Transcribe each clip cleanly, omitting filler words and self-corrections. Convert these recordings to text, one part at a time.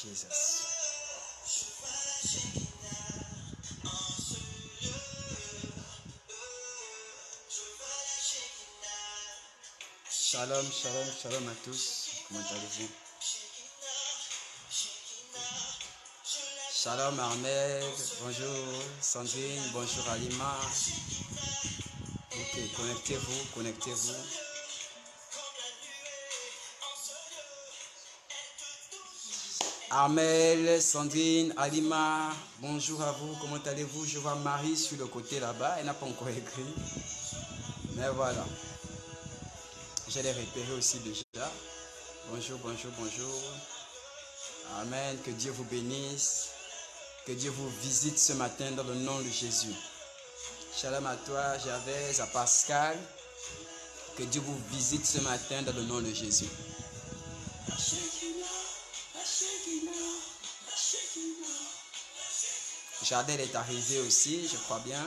Jesus. Shalom, shalom, shalom à tous. Comment allez-vous? Shalom Ahmed, bonjour Sandrine, bonjour Alima. Ok, connectez-vous, connectez-vous. Armel, Sandrine, Alima, bonjour à vous, comment allez-vous? Je vois Marie sur le côté là-bas, elle n'a pas encore écrit. Mais voilà, je l'ai repéré aussi déjà. Bonjour, bonjour, bonjour. Amen, que Dieu vous bénisse. Que Dieu vous visite ce matin dans le nom de Jésus. Shalom à toi, Gervais, à Pascal. Que Dieu vous visite ce matin dans le nom de Jésus. Jardel est arrivé aussi, je crois bien.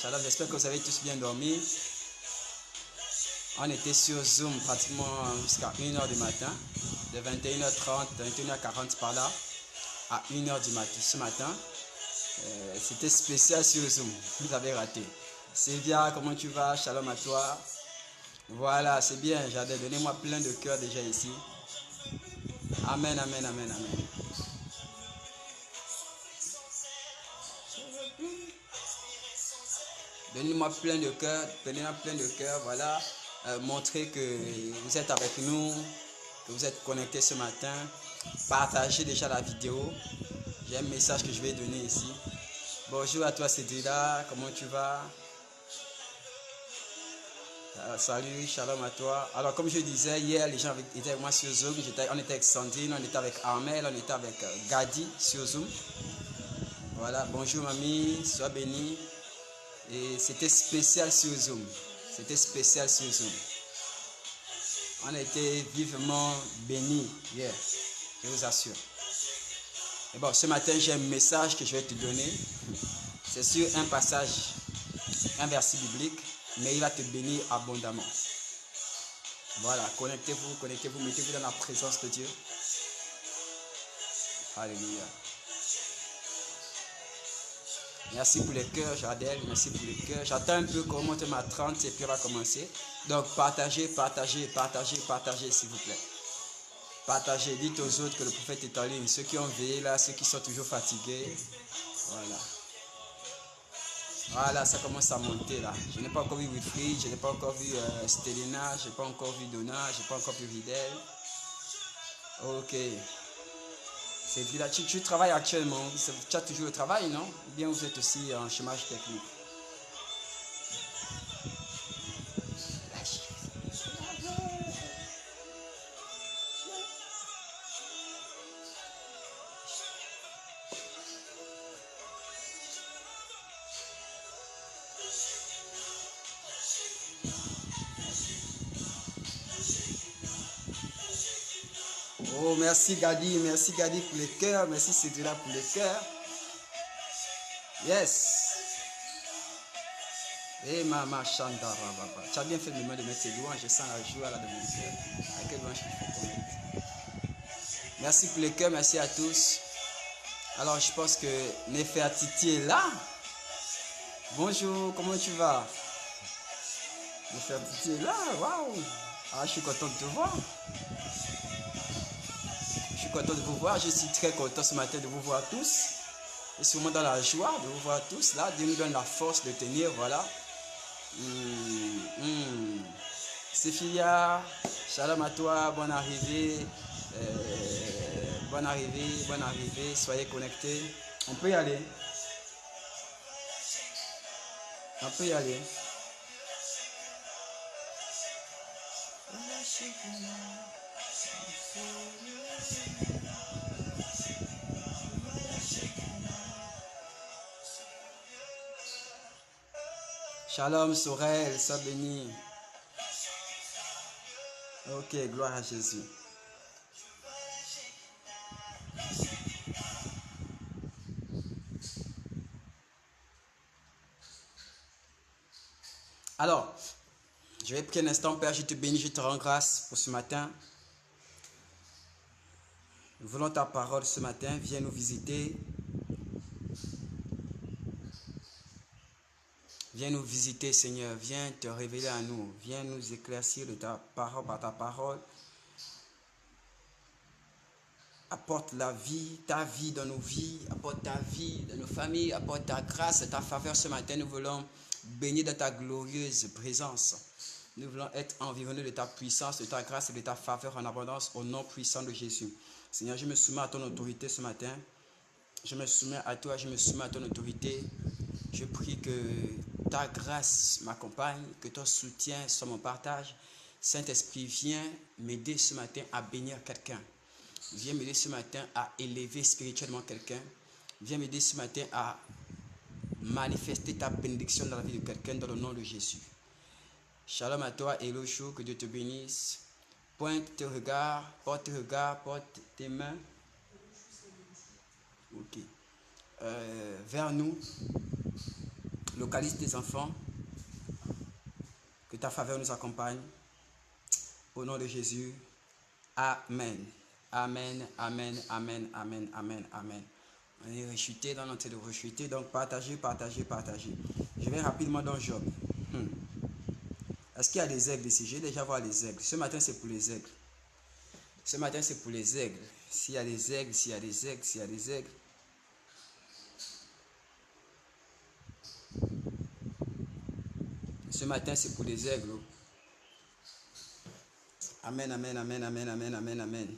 Shalom, j'espère que vous avez tous bien dormi. On était sur Zoom pratiquement jusqu'à 1h du matin. De 21h30, 21h40 par là, à 1h du matin ce matin. C'était spécial sur Zoom, vous avez raté. Sylvia, comment tu vas? Shalom à toi. Voilà, c'est bien, Jardel. Donnez-moi plein de cœur déjà ici. Amen, amen, amen, amen. Donnez-moi plein de cœur, donnez-moi plein de cœur, voilà. Montrez que vous êtes avec nous, que vous êtes connectés ce matin. Partagez déjà la vidéo. J'ai un message que je vais donner ici. Bonjour à toi Cédrila, comment tu vas? Salut, shalom à toi. Alors comme je disais, hier les gens étaient avec moi sur Zoom. On était avec Sandrine, on était avec Armel, on était avec Gadi sur Zoom. Voilà, bonjour mamie, sois bénie. Et c'était spécial sur Zoom. C'était spécial sur Zoom. On a été vivement bénis hier, je vous assure. Et bon, ce matin, j'ai un message que je vais te donner. C'est sur un passage, un verset biblique, mais il va te bénir abondamment. Voilà, connectez-vous, connectez-vous, mettez-vous dans la présence de Dieu. Alléluia. Merci pour les cœurs, Jardel. Merci pour les cœurs. J'attends un peu qu'on monte ma 30 et puis on va commencer. Donc, partagez, partagez, partagez, partagez, s'il vous plaît. Partagez, dites aux autres que le prophète est en ligne. Ceux qui ont veillé là, ceux qui sont toujours fatigués. Voilà. Voilà, ça commence à monter là. Je n'ai pas encore vu Wilfried, je n'ai pas encore vu Stelina, je n'ai pas encore vu Donna, je n'ai pas encore vu Videl. Ok. C'est là, tu travailles actuellement. Tu as toujours le travail, non? Ou bien vous êtes aussi en chômage technique? Oh, merci Gadi pour les cœurs. Merci Cédrila pour les cœurs. Yes. Et Mama Chandara Baba. Tu as bien fait de me mettre ces louanges. Je sens la joie là de mon cœur. À quel louange il faut connaître. Merci pour les cœurs. Merci à tous. Alors, je pense que Nefertiti est là. Bonjour, comment tu vas? Nefertiti est là. Waouh. Ah, je suis content de te voir. Je suis content de vous voir. Je suis très content ce matin de vous voir tous. Et sûrement dans la joie de vous voir tous. Là, Dieu nous donne la force de tenir. Voilà. Séphia, shalom à toi. Bonne arrivée. Bonne arrivée. Bonne arrivée. Soyez connectés. On peut y aller. On peut y aller. Shalom Sorel, sois béni. Ok, gloire à Jésus. Alors, je vais prier un instant, Père, je te bénis, je te rends grâce pour ce matin. Nous voulons ta parole ce matin. Viens nous visiter. Viens nous visiter, Seigneur. Viens te révéler à nous. Viens nous éclaircir de ta parole par ta parole. Apporte la vie, ta vie dans nos vies. Apporte ta vie dans nos familles. Apporte ta grâce, ta faveur ce matin. Nous voulons baigner dans ta glorieuse présence. Nous voulons être environnés de ta puissance, de ta grâce et de ta faveur en abondance au nom puissant de Jésus. Seigneur, je me soumets à ton autorité ce matin. Je me soumets à toi, je me soumets à ton autorité. Je prie que ta grâce m'accompagne, que ton soutien soit mon partage. Saint-Esprit, viens m'aider ce matin à bénir quelqu'un. Viens m'aider ce matin à élever spirituellement quelqu'un. Viens m'aider ce matin à manifester ta bénédiction dans la vie de quelqu'un dans le nom de Jésus. Shalom à toi, Elohim, que Dieu te bénisse. Pointe tes regards, porte tes mains. Ok. Vers nous. Localise tes enfants. Que ta faveur nous accompagne. Au nom de Jésus. Amen. Amen, amen, amen, amen, amen, amen. On est rechuté dans notre de rechuter. Donc partagez. Je vais rapidement dans Job. Est-ce qu'il y a des aigles ici? J'ai déjà voir les aigles. Ce matin, c'est pour les aigles. Ce matin, c'est pour les aigles. S'il y a des aigles, s'il y a des aigles, s'il y a des aigles. Ce matin, c'est pour les aigles. Amen, amen, amen, amen, amen, amen, amen.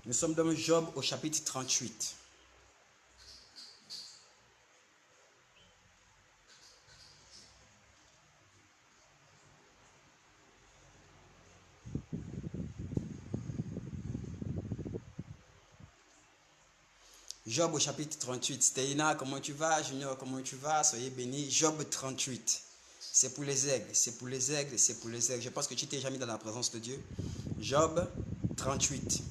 Nous sommes dans Job au chapitre 38. Job au chapitre 38. Steina, comment tu vas? Junior, comment tu vas? Soyez bénis. Job 38. C'est pour les aigles, c'est pour les aigles, c'est pour les aigles. Je pense que tu t'es jamais mis dans la présence de Dieu. Job 38.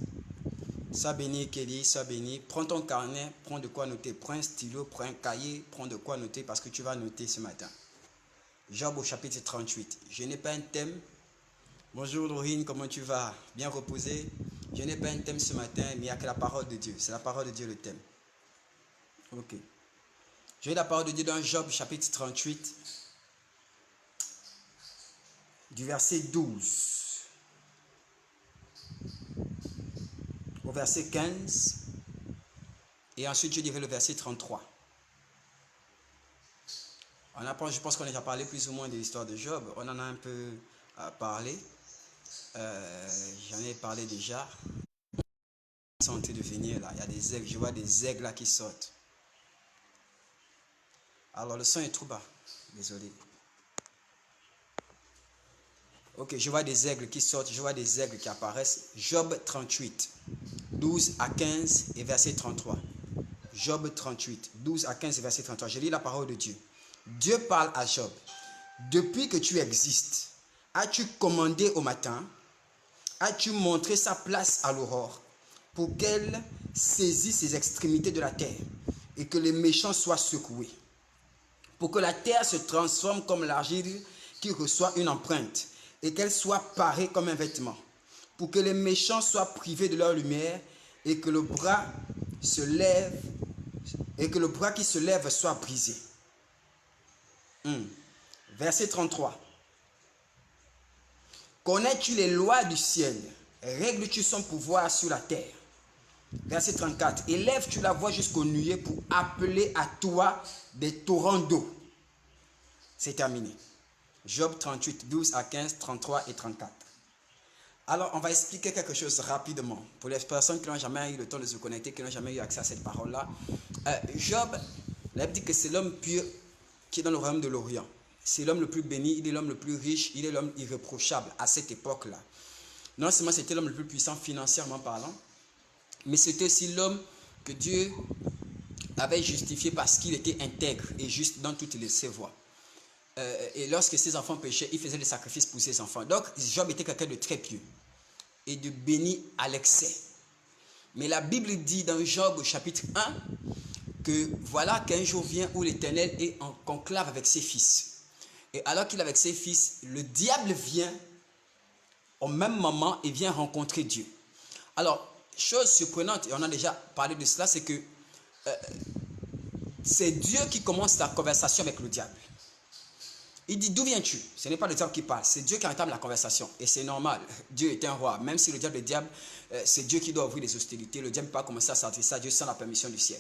Sois béni, Kelly, sois béni. Prends ton carnet, prends de quoi noter. Prends un stylo, prends un cahier, prends de quoi noter parce que tu vas noter ce matin. Job au chapitre 38. Je n'ai pas un thème. Bonjour Laurine, comment tu vas? Bien reposé? Je n'ai pas un thème ce matin, mais il n'y a que la parole de Dieu. C'est la parole de Dieu le thème. Ok. J'ai la parole de Dieu dans Job chapitre 38, du verset 12 au verset 15, et ensuite je dirai le verset 33. Je pense qu'on a déjà parlé plus ou moins de l'histoire de Job. On en a un peu parlé. J'en ai parlé déjà. Ils sont en train de venir là. Il y a des aigles. Je vois des aigles là qui sortent. Alors le son est trop bas. Désolé. Ok, je vois des aigles qui sortent. Je vois des aigles qui apparaissent. Job 38, 12 à 15 et verset 33. Job 38, 12 à 15 et verset 33. Je lis la parole de Dieu. Dieu parle à Job. Depuis que tu existes, as-tu commandé au matin? As-tu montré sa place à l'aurore pour qu'elle saisisse les extrémités de la terre et que les méchants soient secoués? Pour que la terre se transforme comme l'argile qui reçoit une empreinte et qu'elle soit parée comme un vêtement. Pour que les méchants soient privés de leur lumière et que le bras se lève et que le bras qui se lève soit brisé. Verset 33. Connais-tu les lois du ciel? Règles-tu son pouvoir sur la terre? Verset 34. Élèves-tu la voix jusqu'aux nuées pour appeler à toi des torrents d'eau? C'est terminé. Job 38, 12 à 15, 33 et 34. Alors, on va expliquer quelque chose rapidement. Pour les personnes qui n'ont jamais eu le temps de se connecter, qui n'ont jamais eu accès à cette parole-là. Job, la Bible dit que c'est l'homme pur qui est dans le royaume de l'Orient. C'est l'homme le plus béni, il est l'homme le plus riche, il est l'homme irréprochable à cette époque-là. Non seulement c'était l'homme le plus puissant financièrement parlant, mais c'était aussi l'homme que Dieu avait justifié parce qu'il était intègre et juste dans toutes ses voies. Et lorsque ses enfants péchaient, il faisait des sacrifices pour ses enfants. Donc Job était quelqu'un de très pieux et de béni à l'excès. Mais la Bible dit dans Job au chapitre 1 que voilà qu'un jour vient où l'Éternel est en conclave avec ses fils. Et alors qu'il est avec ses fils, le diable vient au même moment et vient rencontrer Dieu. Alors, chose surprenante, et on a déjà parlé de cela, c'est que c'est Dieu qui commence la conversation avec le diable. Il dit, d'où viens-tu? Ce n'est pas le diable qui parle, c'est Dieu qui entame la conversation. Et c'est normal, Dieu est un roi. Même si le diable est diable, c'est Dieu qui doit ouvrir les hostilités. Le diable ne peut pas commencer à s'adresser à Dieu sans la permission du ciel.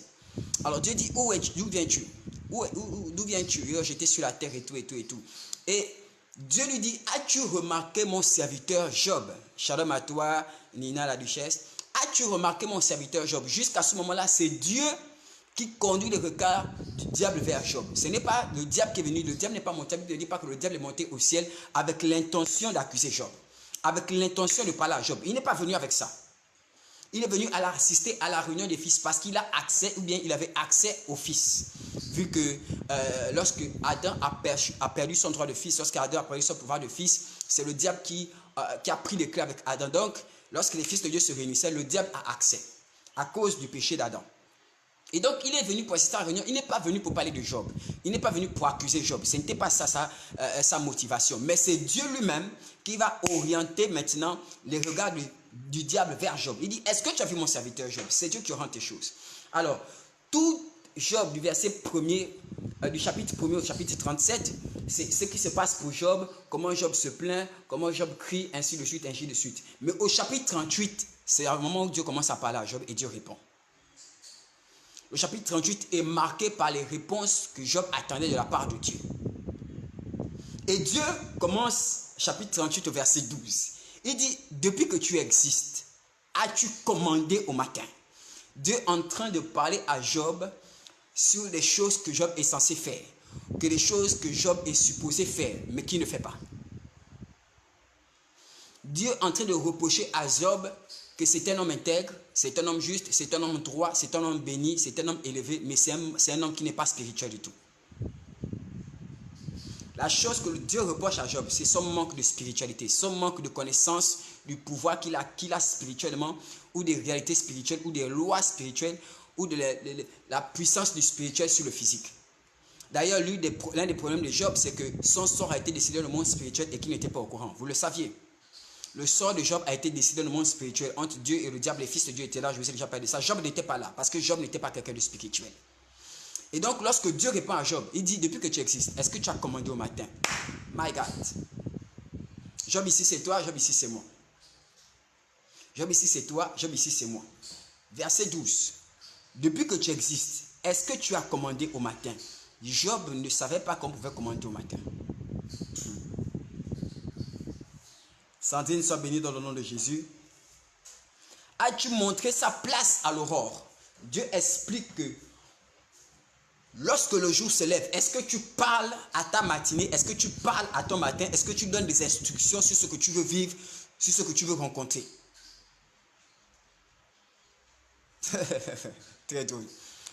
Alors Dieu dit, d'où viens-tu? D'où viens-tu? J'étais sur la terre et tout, et tout, et tout. Et Dieu lui dit, as-tu remarqué mon serviteur Job? Shalom à toi, Nina la duchesse. As-tu remarqué mon serviteur Job? Jusqu'à ce moment-là, c'est Dieu qui conduit le regard du diable vers Job. Ce n'est pas le diable qui est venu, le diable n'est pas monté. Il ne dit pas que le diable est monté au ciel avec l'intention d'accuser Job, avec l'intention de parler à Job. Il n'est pas venu avec ça. Il est venu assister à la réunion des fils parce qu'il a accès, ou bien il avait accès aux fils. Vu que lorsque Adam a perdu son droit de fils, lorsque Adam a perdu son pouvoir de fils, c'est le diable qui a pris les clés avec Adam. Donc, lorsque les fils de Dieu se réunissaient, le diable a accès à cause du péché d'Adam. Et donc, il est venu pour assister à la réunion. Il n'est pas venu pour parler de Job. Il n'est pas venu pour accuser Job. Ce n'était pas ça sa motivation. Mais c'est Dieu lui-même qui va orienter maintenant les regards du diable vers Job. Il dit, est-ce que tu as vu mon serviteur Job? C'est Dieu qui oriente tes choses. Alors, tout Job, du verset 1er, du chapitre 1er au chapitre 37, c'est ce qui se passe pour Job, comment Job se plaint, comment Job crie, ainsi de suite, ainsi de suite. Mais au chapitre 38, c'est un moment où Dieu commence à parler à Job et Dieu répond. Le chapitre 38 est marqué par les réponses que Job attendait de la part de Dieu. Et Dieu commence, chapitre 38 au verset 12. Il dit, depuis que tu existes, as-tu commandé au matin? Dieu est en train de parler à Job sur les choses que Job est censé faire, que les choses que Job est supposé faire, mais qu'il ne fait pas. Dieu est en train de reprocher à Job que c'est un homme intègre, c'est un homme juste, c'est un homme droit, c'est un homme béni, c'est un homme élevé, mais c'est un homme qui n'est pas spirituel du tout. La chose que Dieu reproche à Job, c'est son manque de spiritualité, son manque de connaissance du pouvoir qu'il a spirituellement, ou des réalités spirituelles, ou des lois spirituelles, ou de la puissance du spirituel sur le physique. D'ailleurs, l'un des problèmes de Job, c'est que son sort a été décidé dans le monde spirituel et qu'il n'était pas au courant. Vous le saviez. Le sort de Job a été décidé dans le monde spirituel entre Dieu et le diable. Les fils de Dieu étaient là, je vous ai déjà parlé de ça. Job n'était pas là parce que Job n'était pas quelqu'un de spirituel. Et donc, lorsque Dieu répond à Job, il dit, depuis que tu existes, est-ce que tu as commandé au matin? My God. Job ici c'est toi, Job ici c'est moi. Job ici c'est toi, Job ici c'est moi. Verset 12. Depuis que tu existes, est-ce que tu as commandé au matin? Job ne savait pas qu'on pouvait commander au matin. Sandrine, sois bénie dans le nom de Jésus. As-tu montré sa place à l'aurore? Dieu explique que lorsque le jour se lève, est-ce que tu parles à ta matinée? Est-ce que tu parles à ton matin? Est-ce que tu donnes des instructions sur ce que tu veux vivre, sur ce que tu veux rencontrer? Très drôle.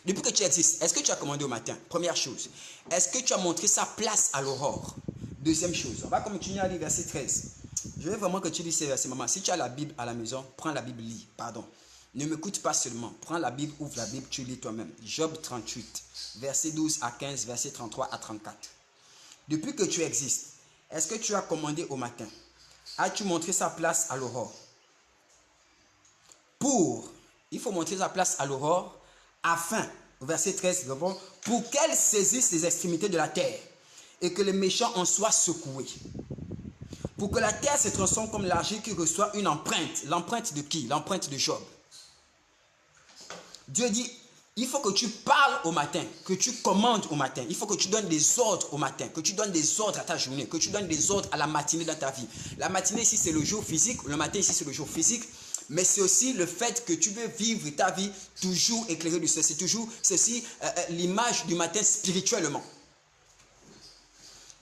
Depuis que tu existes, est-ce que tu as commandé au matin? Première chose. Est-ce que tu as montré sa place à l'aurore? Deuxième chose. On va continuer à lire verset 13. Je veux vraiment que tu lis ces versets, maman. Si tu as la Bible à la maison, prends la Bible, lis. Pardon. Ne m'écoute pas seulement. Prends la Bible, ouvre la Bible, tu lis toi-même. Job 38, verset 12 à 15, verset 33 à 34. Depuis que tu existes, est-ce que tu as commandé au matin? As-tu montré sa place à l'aurore? Il faut montrer sa place à l'aurore afin, au verset 13, pour qu'elle saisisse les extrémités de la terre et que les méchants en soient secoués. Pour que la terre se transforme comme l'argile qui reçoit une empreinte. L'empreinte de qui? L'empreinte de Job. Dieu dit, il faut que tu parles au matin, que tu commandes au matin. Il faut que tu donnes des ordres au matin, que tu donnes des ordres à ta journée, que tu donnes des ordres à la matinée dans ta vie. La matinée ici, c'est le jour physique. Le matin ici, c'est le jour physique. Mais c'est aussi le fait que tu veux vivre ta vie toujours éclairée du ciel. C'est aussi l'image du matin spirituellement.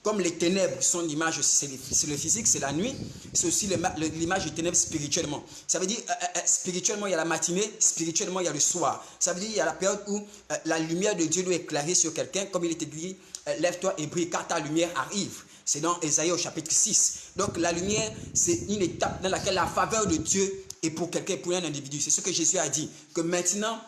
Comme les ténèbres sont l'image, c'est le physique, c'est la nuit, c'est aussi l'image des ténèbres spirituellement. Ça veut dire, spirituellement, il y a la matinée, spirituellement, il y a le soir. Ça veut dire, il y a la période où la lumière de Dieu doit éclairer sur quelqu'un, comme il était dit, lève-toi et brille, car ta lumière arrive. C'est dans Ésaïe au chapitre 6. Donc, la lumière, c'est une étape dans laquelle la faveur de Dieu est pour quelqu'un, pour un individu. C'est ce que Jésus a dit, que maintenant,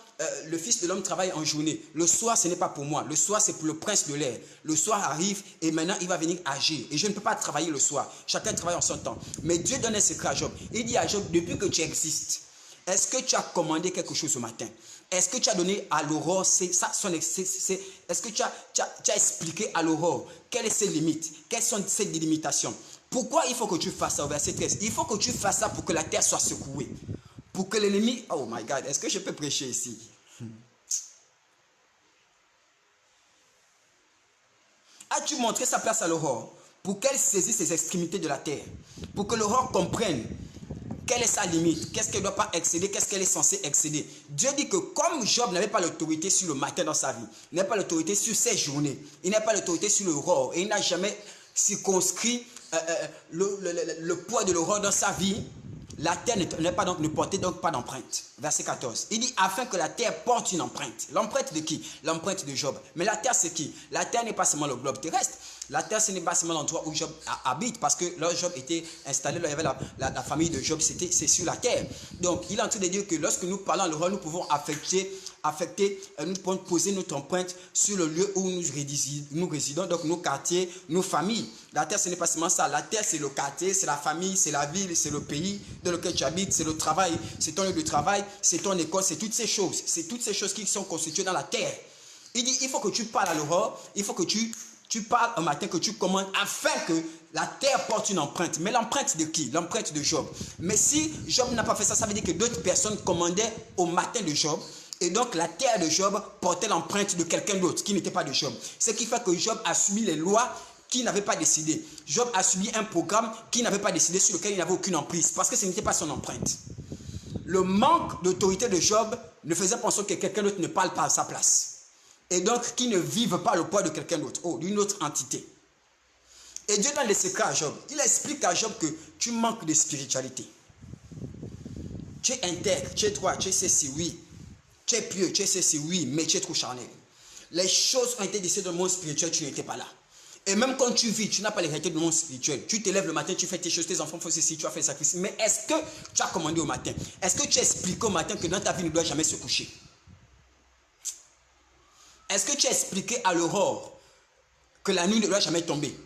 le Fils de l'homme travaille en journée. Le soir, ce n'est pas pour moi. Le soir, c'est pour le prince de l'air. Le soir arrive et maintenant, il va venir agir. Et je ne peux pas travailler le soir. Chacun travaille en son temps. Mais Dieu donne un secret à Job. Il dit à Job, depuis que tu existes, est-ce que tu as commandé quelque chose au matin? Est-ce que tu as donné à l'aurore, est-ce que tu as expliqué à l'aurore quelles sont ses limites, quelles sont ses délimitations? Pourquoi il faut que tu fasses ça au verset 13? Il faut que tu fasses ça pour que la terre soit secouée. Pour que l'ennemi... Oh my God, est-ce que je peux prêcher ici? As-tu montré sa place à l'aurore pour qu'elle saisisse les extrémités de la terre? Pour que l'aurore comprenne quelle est sa limite, qu'est-ce qu'elle ne doit pas excéder, qu'est-ce qu'elle est censée excéder. Dieu dit que comme Job n'avait pas l'autorité sur le matin dans sa vie, il n'a pas l'autorité sur ses journées, il n'a pas l'autorité sur l'aurore, et il n'a jamais circonscrit le poids de l'aurore dans sa vie, la terre ne portait donc pas d'empreinte. Verset 14. Il dit afin que la terre porte une empreinte. L'empreinte de qui? L'empreinte de Job. Mais la terre c'est qui? La terre n'est pas seulement le globe terrestre. La terre ce n'est pas seulement l'endroit où Job habite, parce que là Job était installé, là il y avait la famille de Job, c'est sur la terre. Donc il est en train de dire que lorsque nous parlons le roi, nous pouvons nous pouvons poser notre empreinte sur le lieu où nous résidons, donc nos quartiers, nos familles. La terre ce n'est pas seulement ça. La terre c'est le quartier, c'est la famille, c'est la ville, c'est le pays dans lequel tu habites, c'est le travail, c'est ton lieu de travail, c'est ton école, c'est toutes ces choses. C'est toutes ces choses qui sont constituées dans la terre. Il dit, il faut que tu parles à l'aurore, il faut que tu parles un matin, que tu commandes afin que la terre porte une empreinte. Mais l'empreinte de qui? L'empreinte de Job. Mais si Job n'a pas fait ça, ça veut dire que d'autres personnes commandaient au matin de Job. Et donc la terre de Job portait l'empreinte de quelqu'un d'autre qui n'était pas de Job. Ce qui fait que Job a subi les lois qui n'avait pas décidé. Job a subi un programme qui n'avait pas décidé, sur lequel il n'avait aucune emprise, parce que ce n'était pas son empreinte. Le manque d'autorité de Job ne faisait penser que quelqu'un d'autre ne parle pas à sa place. Et donc, qui ne vive pas le poids de quelqu'un d'autre, d'une autre entité. Et Dieu donne des secrets à Job. Il explique à Job que tu manques de spiritualité. Tu es intègre, tu es droit, tu es ceci, oui. Tu es pieux, tu es ceci, oui, mais tu es trop charnel. Les choses ont été décidées dans le monde spirituel, tu n'étais pas là. Et même quand tu vis, tu n'as pas les réalités du monde spirituel. Tu te lèves le matin, tu fais tes choses, tes enfants font ceci, tu as fait le sacrifice. Mais est-ce que tu as commandé au matin? Est-ce que tu as expliqué au matin que dans ta vie, ne doit jamais se coucher? Est-ce que tu as expliqué à l'aurore que la nuit ne doit jamais tomber?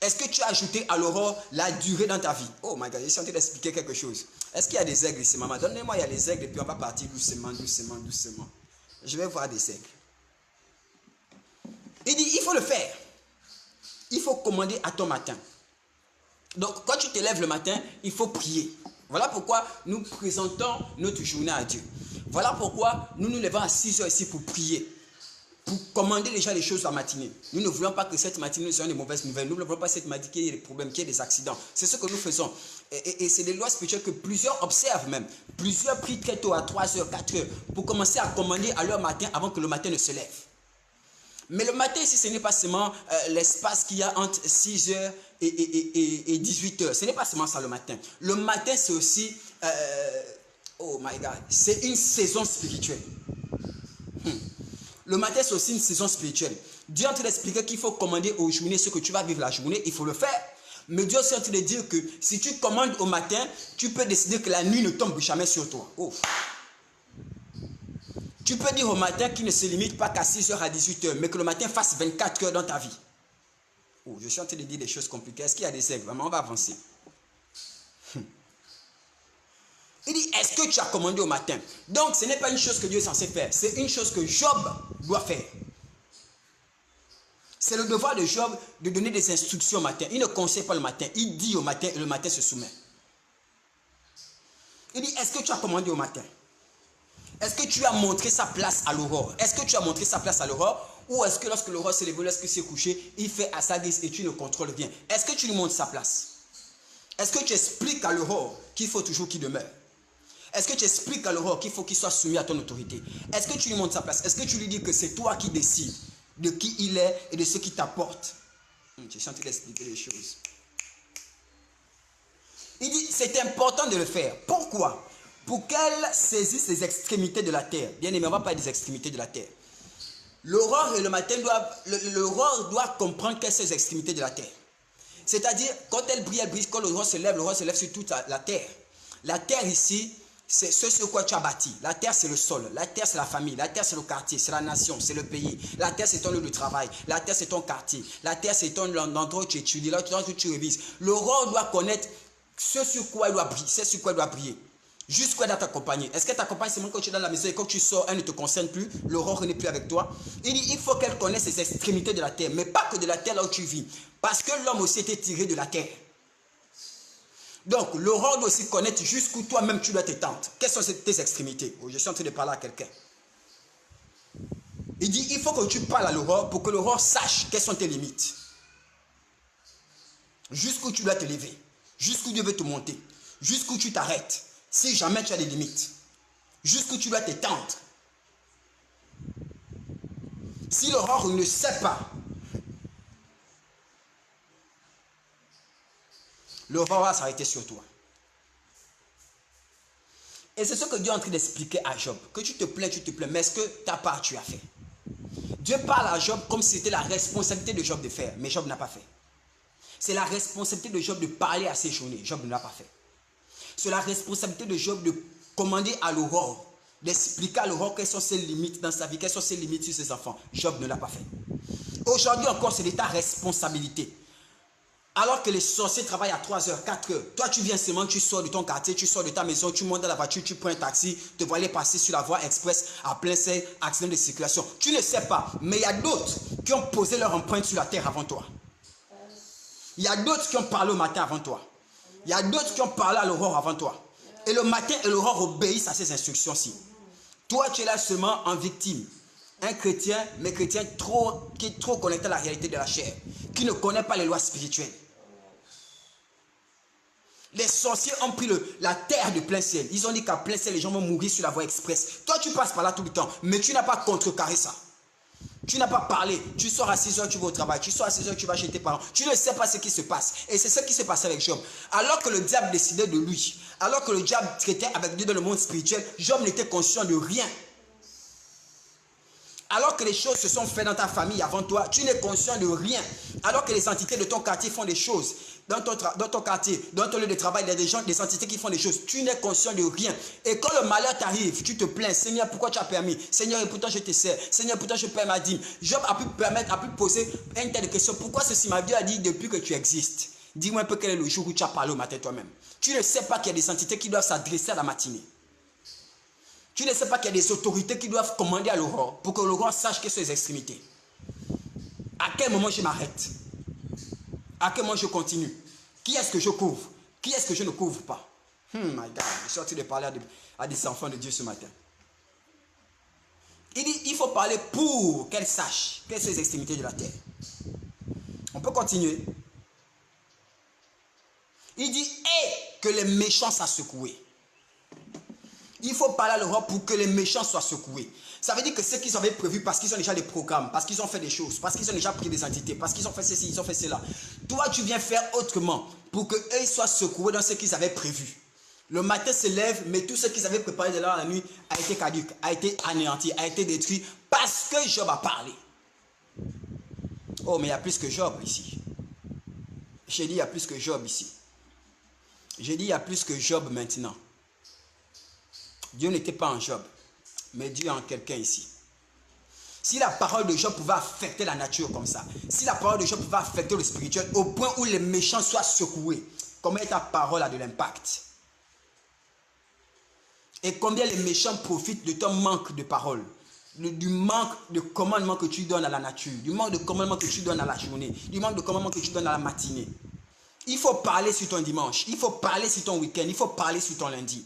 Est-ce que tu as ajouté à l'aurore la durée dans ta vie? Oh my God, je suis en train d'expliquer quelque chose. Est-ce qu'il y a des aigles ici, maman? Donnez-moi, il y a les aigles et puis on va partir doucement, doucement, doucement. Je vais voir des aigles. Il dit, il faut le faire. Il faut commander à ton matin. Donc, quand tu te lèves le matin, il faut prier. Voilà pourquoi nous présentons notre journée à Dieu. Voilà pourquoi nous nous levons à 6 heures ici pour prier. Pour commander déjà les choses la matinée. Nous ne voulons pas que cette matinée soit une mauvaise nouvelle. Nous ne voulons pas cette matinée qu'il y ait des problèmes, qu'il y ait des accidents. C'est ce que nous faisons. Et c'est des lois spirituelles que plusieurs observent même. Plusieurs prient très tôt à 3 heures, 4 heures pour commencer à commander à leur matin avant que le matin ne se lève. Mais le matin ici, ce n'est pas seulement l'espace qu'il y a entre 6 heures et 18 heures. Ce n'est pas seulement ça le matin. Le matin, c'est aussi, oh my God, c'est une saison spirituelle. Le matin, c'est aussi une saison spirituelle. Dieu est en train d'expliquer qu'il faut commander aux journées ce que tu vas vivre la journée. Il faut le faire. Mais Dieu est en train de dire que si tu commandes au matin, tu peux décider que la nuit ne tombe jamais sur toi. Oh. Tu peux dire au matin qu'il ne se limite pas qu'à 6 heures à 18 heures, mais que le matin fasse 24 heures dans ta vie. Oh, je suis en train de dire des choses compliquées. Est-ce qu'il y a des aigles? Vraiment, on va avancer. Il dit, est-ce que tu as commandé au matin? Donc, ce n'est pas une chose que Dieu est censé faire. C'est une chose que Job doit faire. C'est le devoir de Job de donner des instructions au matin. Il ne conseille pas le matin. Il dit au matin et le matin se soumet. Il dit, est-ce que tu as commandé au matin? Est-ce que tu as montré sa place à l'aurore? Est-ce que tu as montré sa place à l'aurore? Ou est-ce que lorsque l'aurore s'est levée, lorsque s'est couché, il fait à sa guise et tu le contrôles bien? Est-ce que tu lui montres sa place? Est-ce que tu expliques à l'aurore qu'il faut toujours qu'il demeure? Est-ce que tu expliques à l'aurore qu'il faut qu'il soit soumis à ton autorité? Est-ce que tu lui montres sa place? Est-ce que tu lui dis que c'est toi qui décides de qui il est et de ce qu'il t'apporte? Je suis en train d'expliquer les choses. Il dit, c'est important de le faire. Pourquoi? Pour qu'elle saisisse les extrémités de la terre. Bien aimé, on ne va pas des extrémités de la terre. L'aurore et le matin l'aurore doit comprendre quelles sont les extrémités de la terre. C'est-à-dire, quand elle brille, quand l'aurore se lève sur toute la terre. La terre ici, c'est ce sur quoi tu as bâti. La terre, c'est le sol. La terre, c'est la famille. La terre, c'est le quartier. C'est la nation. C'est le pays. La terre, c'est ton lieu de travail. La terre, c'est ton quartier. La terre, c'est ton endroit où tu étudies, là où tu révises. L'aurore doit connaître ce sur quoi il doit briller. C'est sur quoi il doit briller. Jusqu'où elle doit t'accompagner. Est-ce qu'elle t'accompagne seulement quand tu es dans la maison et quand tu sors, elle ne te concerne plus, l'aurore n'est plus avec toi? Il dit, il faut qu'elle connaisse les extrémités de la terre, mais pas que de la terre là où tu vis. Parce que l'homme aussi était tiré de la terre. Donc, l'aurore doit aussi connaître jusqu'où toi-même tu dois t'étendre. Quelles sont tes extrémités? Oh, je suis en train de parler à quelqu'un. Il dit, il faut que tu parles à l'aurore pour que l'aurore sache quelles sont tes limites. Jusqu'où tu dois te lever. Jusqu'où Dieu veut te monter. Jusqu'où tu t'arrêtes. Si jamais tu as des limites. Jusqu'où tu dois t'étendre. Si l'aurore ne sait pas, l'aurore va s'arrêter sur toi. Et c'est ce que Dieu est en train d'expliquer à Job. Que tu te plains, mais est-ce que ta part tu as fait? Dieu parle à Job comme si c'était la responsabilité de Job de faire, mais Job n'a pas fait. C'est la responsabilité de Job de parler à ses journées, Job ne l'a pas fait. C'est la responsabilité de Job de commander à l'aurore, d'expliquer à l'aurore quelles sont ses limites dans sa vie, quelles sont ses limites sur ses enfants. Job ne l'a pas fait. Aujourd'hui encore, c'est de ta responsabilité. Alors que les sorciers travaillent à 3 heures, 4 heures, toi tu viens seulement, tu sors de ton quartier, tu sors de ta maison, tu montes dans la voiture, tu prends un taxi, te vois aller passer sur la voie express à plein accident de circulation. Tu ne sais pas, mais il y a d'autres qui ont posé leur empreinte sur la terre avant toi. Il y a d'autres qui ont parlé au matin avant toi. Il y a d'autres qui ont parlé à l'aurore avant toi. Et le matin et l'aurore obéissent à ces instructions-ci. Toi, tu es là seulement en victime. Un chrétien, mais chrétien qui est trop connecté à la réalité de la chair, qui ne connaît pas les lois spirituelles. Les sorciers ont pris la terre de plein ciel. Ils ont dit qu'à plein ciel, les gens vont mourir sur la voie express. Toi, tu passes par là tout le temps, mais tu n'as pas contrecarré ça. Tu n'as pas parlé. Tu sors à 6 heures, tu vas au travail. Tu sors à 6 heures, tu vas chez tes parents. Tu ne sais pas ce qui se passe. Et c'est ce qui se passait avec Job. Alors que le diable décidait de lui, alors que le diable traitait avec Dieu dans le monde spirituel, Job n'était conscient de rien. Alors que les choses se sont faites dans ta famille avant toi, tu n'es conscient de rien. Alors que les entités de ton quartier font des choses, dans ton quartier, dans ton lieu de travail, il y a des entités qui font des choses. Tu n'es conscient de rien. Et quand le malheur t'arrive, tu te plains. Seigneur, pourquoi tu as permis? Seigneur, et pourtant je te sers. Seigneur, pourtant je paie ma dîme. Job a pu poser une telle question. Pourquoi ceci? Ma Dieu a dit depuis que tu existes. Dis-moi un peu quel est le jour où tu as parlé au matin toi-même. Tu ne sais pas qu'il y a des entités qui doivent s'adresser à la matinée. Tu ne sais pas qu'il y a des autorités qui doivent commander à l'aurore pour que l'aurore sache quelles sont les extrémités. À quel moment je m'arrête? À quel moment je continue? Qui est-ce que je couvre? Qui est-ce que je ne couvre pas? My God, je suis en train de parler à des enfants de Dieu ce matin. Il dit, il faut parler pour qu'elle sache quelles sont les extrémités de la terre. On peut continuer. Il dit, et que les méchants soient secoués. Il faut parler à l'aurore pour que les méchants soient secoués. Ça veut dire que ce qu'ils avaient prévu, parce qu'ils ont déjà des programmes, parce qu'ils ont fait des choses, parce qu'ils ont déjà pris des entités, parce qu'ils ont fait ceci, ils ont fait cela. Toi, tu viens faire autrement pour qu'eux soient secoués dans ce qu'ils avaient prévu. Le matin se lève, mais tout ce qu'ils avaient préparé de la nuit a été caduque, a été anéanti, a été détruit parce que Job a parlé. Oh, mais il y a plus que Job ici. J'ai dit, il y a plus que Job ici. J'ai dit, il y a plus que Job maintenant. Dieu n'était pas en Job, mais Dieu est en quelqu'un ici. Si la parole de Job pouvait affecter la nature comme ça, si la parole de Job pouvait affecter le spirituel au point où les méchants soient secoués, combien ta parole a de l'impact? Et combien les méchants profitent de ton manque de parole, du manque de commandement que tu donnes à la nature, du manque de commandement que tu donnes à la journée, du manque de commandement que tu donnes à la matinée. Il faut parler sur ton dimanche, il faut parler sur ton week-end, il faut parler sur ton lundi.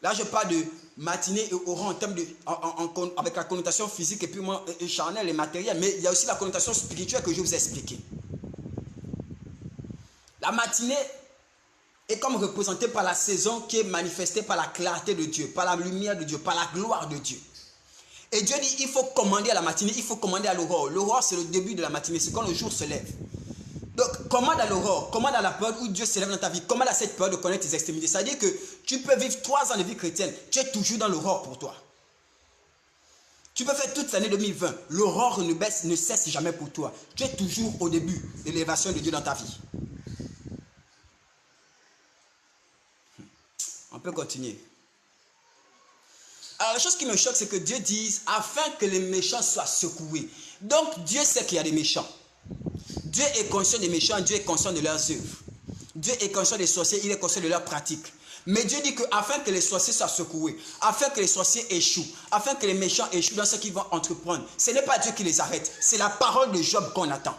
Là, je parle de matinée et aurore en termes de, avec la connotation physique et puis charnelle et matérielle, mais il y a aussi la connotation spirituelle que je vous ai expliquée. La matinée est comme représentée par la saison qui est manifestée par la clarté de Dieu, par la lumière de Dieu, par la gloire de Dieu. Et Dieu dit, il faut commander à la matinée, il faut commander à l'aurore. L'aurore, c'est le début de la matinée, c'est quand le jour se lève. Donc, commande à l'aurore, commande à la période où Dieu s'élève dans ta vie, commande à cette période de connaître tes extrémités. C'est-à-dire que tu peux vivre 3 ans de vie chrétienne, tu es toujours dans l'aurore pour toi. Tu peux faire toute l'année 2020, l'aurore ne cesse jamais pour toi. Tu es toujours au début de l'élévation de Dieu dans ta vie. On peut continuer. Alors la chose qui me choque, c'est que Dieu dise afin que les méchants soient secoués. Donc Dieu sait qu'il y a des méchants. Dieu est conscient des méchants, Dieu est conscient de leurs œuvres. Dieu est conscient des sorciers, il est conscient de leurs pratiques. Mais Dieu dit que afin que les sorciers soient secoués, afin que les sorciers échouent, afin que les méchants échouent dans ce qu'ils vont entreprendre, ce n'est pas Dieu qui les arrête, c'est la parole de Job qu'on attend.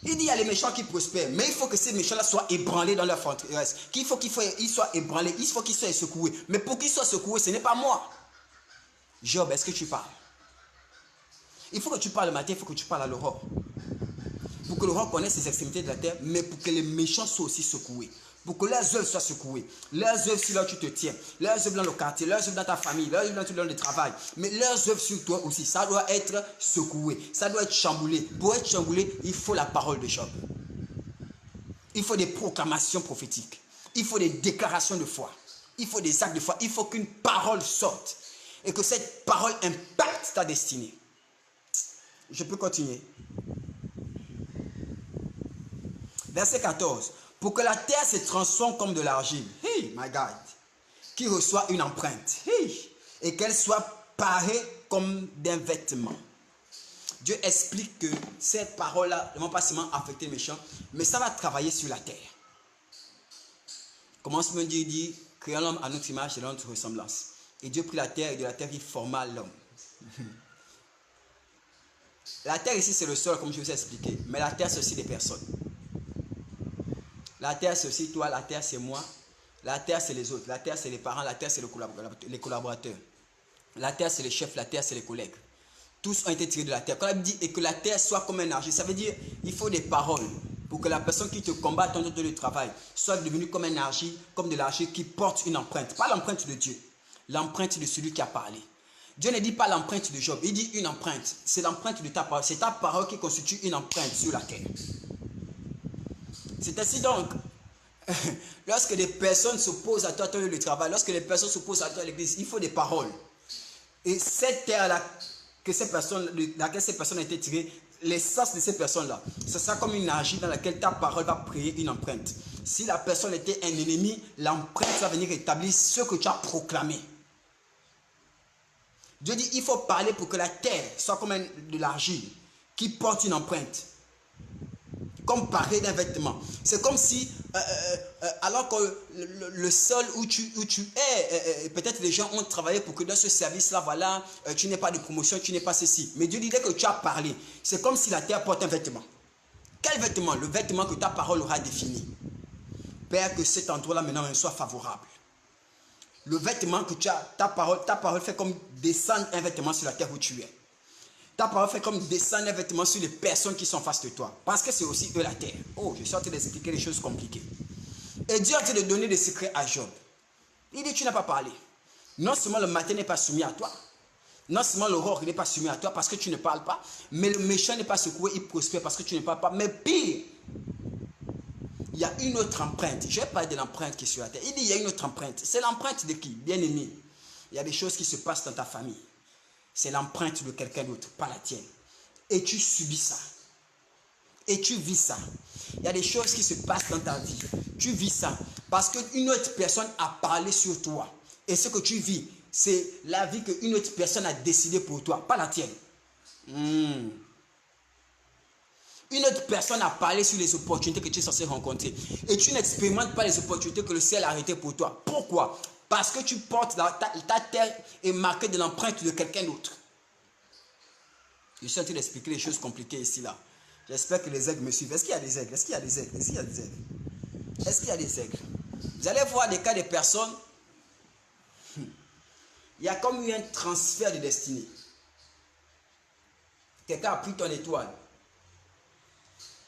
Il dit il y a les méchants qui prospèrent, mais il faut que ces méchants-là soient ébranlés dans leur forteresse. Qu'il faut qu'ils soient ébranlés, il faut qu'ils soient secoués. Mais pour qu'ils soient secoués, ce n'est pas moi. Job, est-ce que tu parles? Il faut que tu parles le matin, il faut que tu parles à l'aurore. Pour que l'aurore connaisse les extrémités de la terre, mais pour que les méchants soient aussi secoués. Pour que leurs œuvres soient secouées. Leurs œuvres sur là où tu te tiens. Leurs œuvres dans le quartier, leurs œuvres dans ta famille, leurs œuvres dans le travail. Mais leurs œuvres sur toi aussi, ça doit être secoué. Ça doit être chamboulé. Pour être chamboulé, il faut la parole de Job. Il faut des proclamations prophétiques. Il faut des déclarations de foi. Il faut des actes de foi. Il faut qu'une parole sorte. Et que cette parole impacte ta destinée. Je peux continuer. Verset 14. Pour que la terre se transforme comme de l'argile. Hey, my God. Qui reçoit une empreinte. Hey, et qu'elle soit parée comme d'un vêtement. Dieu explique que ces paroles-là ne vont pas seulement affecter les méchants, mais ça va travailler sur la terre. Commencement, Dieu dit, créons l'homme à notre image et à notre ressemblance. Et Dieu prit la terre et de la terre il forma l'homme. La terre ici c'est le sol comme je vous ai expliqué, mais la terre c'est aussi des personnes. La terre c'est aussi toi, la terre c'est moi, la terre c'est les autres, la terre c'est les parents, la terre c'est les collaborateurs. La terre c'est les chefs, la terre c'est les collègues. Tous ont été tirés de la terre. Quand il dit et que la terre soit comme un argile, ça veut dire il faut des paroles pour que la personne qui te combat dans le travail soit devenue comme un argile, comme de l'argile qui porte une empreinte. Pas l'empreinte de Dieu, l'empreinte de celui qui a parlé. Dieu ne dit pas l'empreinte de Job, il dit une empreinte. C'est l'empreinte de ta parole. C'est ta parole qui constitue une empreinte sur la terre. C'est ainsi donc, lorsque des personnes s'opposent à toi dans le travail, lorsque les personnes s'opposent à toi à l'église, il faut des paroles. Et cette terre-là, laquelle ces personnes ont été tirées, l'essence de ces personnes-là, ce sera comme une argile dans laquelle ta parole va créer une empreinte. Si la personne était un ennemi, l'empreinte va venir établir ce que tu as proclamé. Dieu dit il faut parler pour que la terre soit comme de l'argile qui porte une empreinte. Comme paré d'un vêtement. C'est comme si, alors que le sol où tu es, peut-être les gens ont travaillé pour que dans ce service-là, voilà, tu n'aies pas de promotion, tu n'aies pas ceci. Mais Dieu dit dès que tu as parlé, c'est comme si la terre porte un vêtement. Quel vêtement? Le vêtement que ta parole aura défini. Père, que cet endroit-là maintenant soit favorable. Le vêtement que tu as, ta parole fait comme descendre un vêtement sur la terre où tu es. Ta parole fait comme descendre un vêtement sur les personnes qui sont en face de toi. Parce que c'est aussi eux la terre. Oh, je suis en train d'expliquer des choses compliquées. Et Dieu a en train de donner des secrets à Job. Il dit, tu n'as pas parlé. Non seulement le matin n'est pas soumis à toi. Non seulement l'aurore n'est pas soumis à toi parce que tu ne parles pas. Mais le méchant n'est pas secoué, il prospère parce que tu ne parles pas. Mais pire, il y a une autre empreinte. Je vais parler de l'empreinte qui est sur la terre. Il dit, il y a une autre empreinte. C'est l'empreinte de qui? Bien-aimé. Il y a des choses qui se passent dans ta famille. C'est l'empreinte de quelqu'un d'autre, pas la tienne. Et tu subis ça. Et tu vis ça. Il y a des choses qui se passent dans ta vie. Tu vis ça. Parce qu'une autre personne a parlé sur toi. Et ce que tu vis, c'est la vie qu'une autre personne a décidé pour toi, pas la tienne. Une autre personne a parlé sur les opportunités que tu es censé rencontrer. Et tu n'expérimentes pas les opportunités que le ciel a arrêtées pour toi. Pourquoi? Parce que tu portes, ta terre est marquée de l'empreinte de quelqu'un d'autre. Je suis en train d'expliquer les choses compliquées ici, là. J'espère que les aigles me suivent. Est-ce qu'il y a des aigles? Est-ce qu'il y a des aigles? Est-ce qu'il y a des aigles? Est-ce qu'il y a des aigles? Vous allez voir des cas de personnes. Il y a comme eu un transfert de destinée. Quelqu'un a pris ton étoile.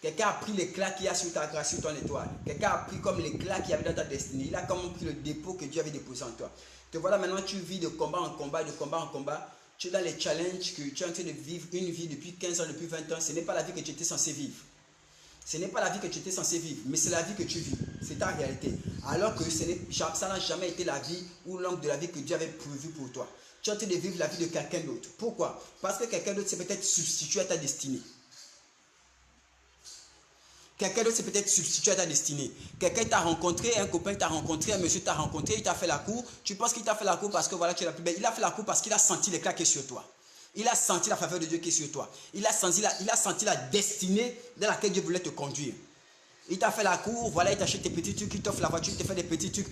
Quelqu'un a pris l'éclat qu'il y a sur ta grâce, sur ton étoile. Quelqu'un a pris comme l'éclat qu'il y avait dans ta destinée. Il a comme pris le dépôt que Dieu avait déposé en toi. Te voilà maintenant, tu vis de combat en combat, de combat en combat. Tu es dans les challenges que tu es en train de vivre, une vie depuis 15 ans, depuis 20 ans. Ce n'est pas la vie que tu étais censé vivre. Ce n'est pas la vie que tu étais censé vivre, mais c'est la vie que tu vis. C'est ta réalité. Alors que ça n'a jamais été la vie ou l'angle de la vie que Dieu avait prévu pour toi. Tu es en train de vivre la vie de quelqu'un d'autre. Pourquoi? Parce que quelqu'un d'autre s'est peut-être substitué à ta destinée. Quelqu'un d'autre s'est peut-être substitué à ta destinée. Quelqu'un t'a rencontré, un copain t'a rencontré, un monsieur t'a rencontré, il t'a fait la cour. Tu penses qu'il t'a fait la cour parce que voilà, tu es la plus belle. Il a fait la cour parce qu'il a senti l'éclat qui est sur toi. Il a senti la faveur de Dieu qui est sur toi. Il a senti la destinée dans laquelle Dieu voulait te conduire. Il t'a fait la cour, voilà, il t'achète tes petits trucs, il t'offre la voiture, il te fait des petits trucs.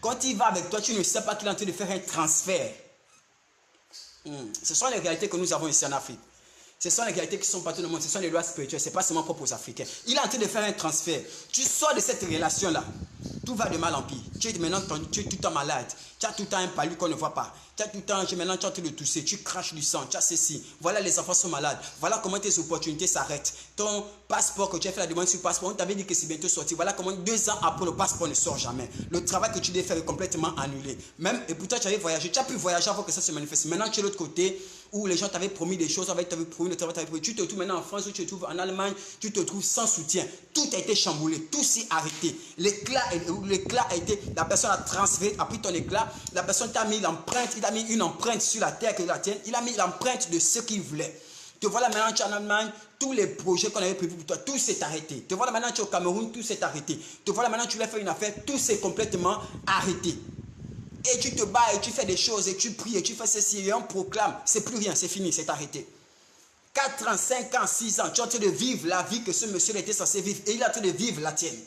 Quand il va avec toi, tu ne sais pas qu'il est en train de faire un transfert. Ce sont les réalités que nous avons ici en Afrique. Ce sont les réalités qui sont partout dans le monde. Ce sont les lois spirituelles. Ce n'est pas seulement propre aux Africains. Il est en train de faire un transfert. Tu sors de cette relation-là. Tout va de mal en pire. Tu es maintenant tu es tout le temps malade. Tu as tout le temps un palu qu'on ne voit pas. Tu as tout le temps, maintenant tu es en train de tousser. Tu craches du sang. Tu as ceci. Voilà, les enfants sont malades. Voilà comment tes opportunités s'arrêtent. Ton passeport que tu as fait la demande sur le passeport, on t'avait dit que c'est bientôt sorti. Voilà comment 2 ans après, le passeport ne sort jamais. Le travail que tu devais faire est complètement annulé. Même, et pourtant tu avais voyagé. Tu as pu voyager avant que ça se manifeste. Maintenant tu es de l'autre côté où les gens t'avaient promis des choses, t'avaient promis le travail, tu te trouves maintenant en France, ou tu te trouves en Allemagne, tu te trouves sans soutien. Tout a été chamboulé, tout s'est arrêté. L'éclat a été, la personne a transféré, a pris ton éclat, la personne t'a mis l'empreinte, il a mis une empreinte sur la terre que la tienne, il a mis l'empreinte de ce qu'il voulait. Te voilà maintenant, tu es en Allemagne, tous les projets qu'on avait prévus pour toi, tout s'est arrêté. Te voilà maintenant, tu es au Cameroun, tout s'est arrêté. Te voilà maintenant, tu voulais faire une affaire, tout s'est complètement arrêté. Et tu te bats et tu fais des choses et tu pries et tu fais ceci et on proclame. C'est plus rien, c'est fini, c'est arrêté. 4 ans, 5 ans, 6 ans, tu es en train de vivre la vie que ce monsieur était censé vivre et il est en train de vivre la tienne.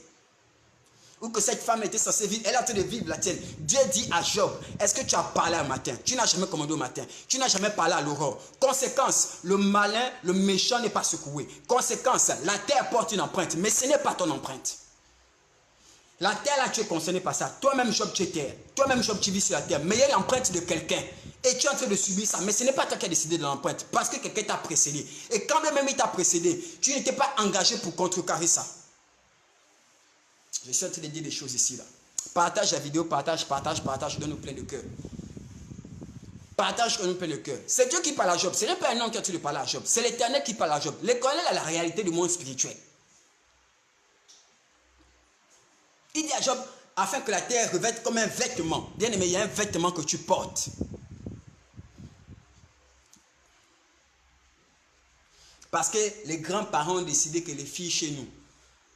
Ou que cette femme était censée vivre, elle est en train de vivre la tienne. Dieu dit à Job, est-ce que tu as parlé un matin? Tu n'as jamais commandé au matin. Tu n'as jamais parlé à l'aurore. Conséquence, le malin, le méchant n'est pas secoué. Conséquence, la terre porte une empreinte, mais ce n'est pas ton empreinte. La terre là, tu es concerné par ça. Toi-même, Job, tu es terre. Toi-même, Job, tu vis sur la terre. Mais il y a l'empreinte de quelqu'un. Et tu es en train de subir ça. Mais ce n'est pas toi qui as décidé de l'empreinte. Parce que quelqu'un t'a précédé. Et quand même il t'a précédé, tu n'étais pas engagé pour contrecarrer ça. Je suis en train de dire des choses ici là. Partage la vidéo, partage, donne-nous plein de cœur. Partage, donne-nous plein de cœur. C'est Dieu qui parle à Job. Ce n'est pas un homme qui a tué parler à Job. C'est l'Éternel qui parle à Job. L'Éternel a la réalité du monde spirituel. Il dit à Job, afin que la terre revête comme un vêtement. Bien aimé, il y a un vêtement que tu portes. Parce que les grands-parents ont décidé que les filles chez nous,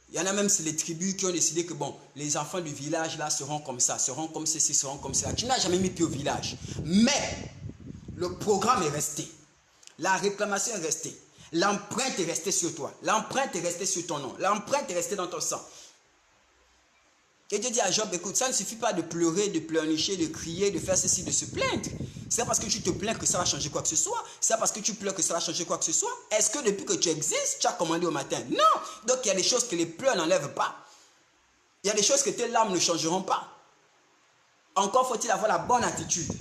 il y en a même, c'est les tribus qui ont décidé que bon, les enfants du village là seront comme ça, seront comme ceci, seront comme cela. Tu n'as jamais mis pied au village. Mais le programme est resté. La réclamation est restée. L'empreinte est restée sur toi. L'empreinte est restée sur ton nom. L'empreinte est restée dans ton sang. Et Dieu dit à Job, écoute, ça ne suffit pas de pleurer, de pleurnicher, de crier, de faire ceci, de se plaindre. C'est parce que tu te plains que ça va changer quoi que ce soit. C'est parce que tu pleures que ça va changer quoi que ce soit. Est-ce que depuis que tu existes, tu as commandé au matin? Non. Donc il y a des choses que les pleurs n'enlèvent pas. Il y a des choses que tes larmes ne changeront pas. Encore faut-il avoir la bonne attitude.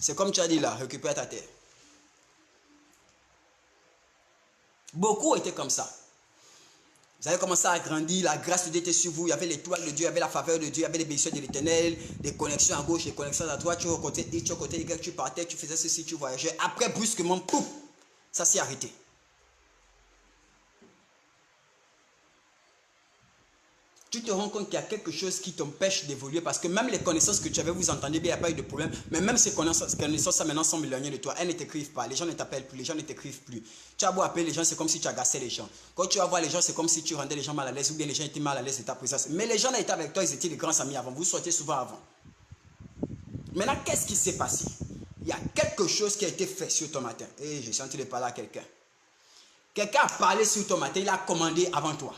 C'est comme tu as dit là, récupère ta terre. Beaucoup étaient comme ça. Vous avez commencé à grandir, la grâce de Dieu était sur vous, il y avait l'étoile de Dieu, il y avait la faveur de Dieu, il y avait les bénédictions de l'Éternel, des connexions à gauche, des connexions à droite, tu es au côté X, tu es au côté Y, tu partais, tu faisais ceci, tu voyageais. Après, brusquement, pouf, ça s'est arrêté. Tu te rends compte qu'il y a quelque chose qui t'empêche d'évoluer parce que même les connaissances que tu avais, vous entendez bien, il n'y a pas eu de problème. Mais même ces connaissances ça maintenant sont éloignées de toi. Elles ne t'écrivent pas. Les gens ne t'appellent plus. Les gens ne t'écrivent plus. Tu as beau appeler les gens, c'est comme si tu agaçais les gens. Quand tu vas voir les gens, c'est comme si tu rendais les gens mal à l'aise ou bien les gens étaient mal à l'aise de ta présence. Mais les gens étaient avec toi, ils étaient des grands amis avant. Vous sortiez souvent avant. Maintenant, qu'est-ce qui s'est passé? Il y a quelque chose qui a été fait sur ton matin. Et je suis en train de parler à quelqu'un. Quelqu'un a parlé sur ton matin, il a commandé avant toi.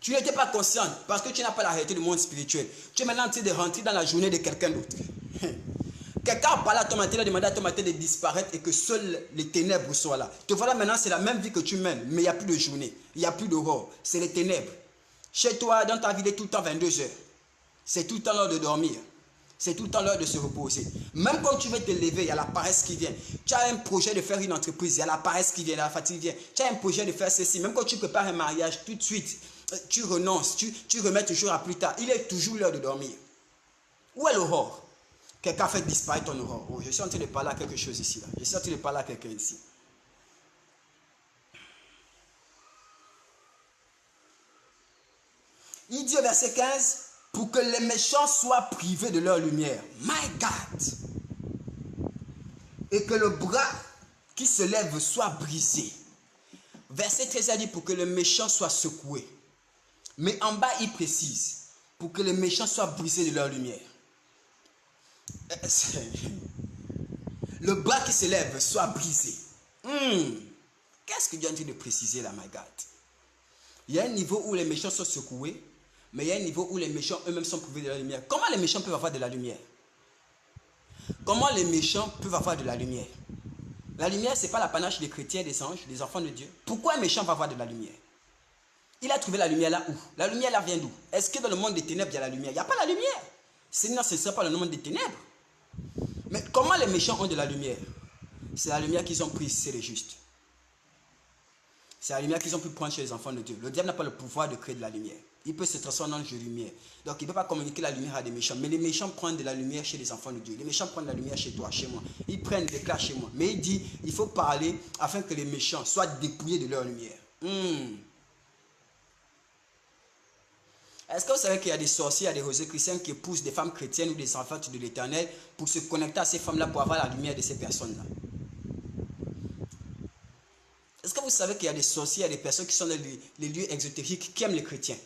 Tu n'étais pas consciente parce que tu n'as pas la réalité du monde spirituel. Tu es maintenant en train de rentrer dans la journée de quelqu'un d'autre. Quelqu'un a parlé à ton matin, il a demandé à ton matin de disparaître et que seules les ténèbres soient là. Te voilà maintenant, c'est la même vie que tu mènes, mais il n'y a plus de journée, il n'y a plus d'aurore. C'est les ténèbres. Chez toi, dans ta vie, il est tout le temps 22 heures. C'est tout le temps l'heure de dormir. C'est tout le temps l'heure de se reposer. Même quand tu veux te lever, il y a la paresse qui vient. Tu as un projet de faire une entreprise, il y a la paresse qui vient, la fatigue vient. Tu as un projet de faire ceci. Même quand tu prépares un mariage, tout de suite, tu renonces, tu remets toujours à plus tard. Il est toujours l'heure de dormir. Où est l'aurore? Quelqu'un a fait disparaître ton aurore. Oh, je suis en train de parler à quelque chose ici. Là. Je suis en train de parler à quelqu'un ici. Il dit au verset 15, pour que les méchants soient privés de leur lumière. My God! Et que le bras qui se lève soit brisé. Verset 13 a dit pour que le méchant soit secoué. Mais en bas, il précise pour que les méchants soient brisés de leur lumière. Le bras qui s'élève soit brisé. Qu'est-ce que Dieu a dit de préciser là, my God? Il y a un niveau où les méchants sont secoués, mais il y a un niveau où les méchants eux-mêmes sont privés de la lumière. Comment les méchants peuvent avoir de la lumière? Comment les méchants peuvent avoir de la lumière? La lumière, ce n'est pas l'apanage des chrétiens, des anges, des enfants de Dieu. Pourquoi un méchant va avoir de la lumière? Il a trouvé la lumière là où? La lumière là vient d'où? Est-ce que dans le monde des ténèbres, il y a la lumière? Il n'y a pas la lumière. Sinon, ce ne serait pas le monde des ténèbres. Mais comment les méchants ont de la lumière? C'est la lumière qu'ils ont prise, c'est les justes. C'est la lumière qu'ils ont pu prendre chez les enfants de Dieu. Le diable n'a pas le pouvoir de créer de la lumière. Il peut se transformer en ange de lumière. Donc il ne peut pas communiquer la lumière à des méchants. Mais les méchants prennent de la lumière chez les enfants de Dieu. Les méchants prennent de la lumière chez toi, chez moi. Ils prennent des éclats chez moi. Mais il dit, il faut parler afin que les méchants soient dépouillés de leur lumière. Est-ce que vous savez qu'il y a des sorciers, il y a des rosés chrétiens qui épousent des femmes chrétiennes ou des enfants de l'Éternel pour se connecter à ces femmes-là, pour avoir la lumière de ces personnes-là? Est-ce que vous savez qu'il y a des sorciers, il y a des personnes qui sont dans les lieux exotériques qui aiment les chrétiens?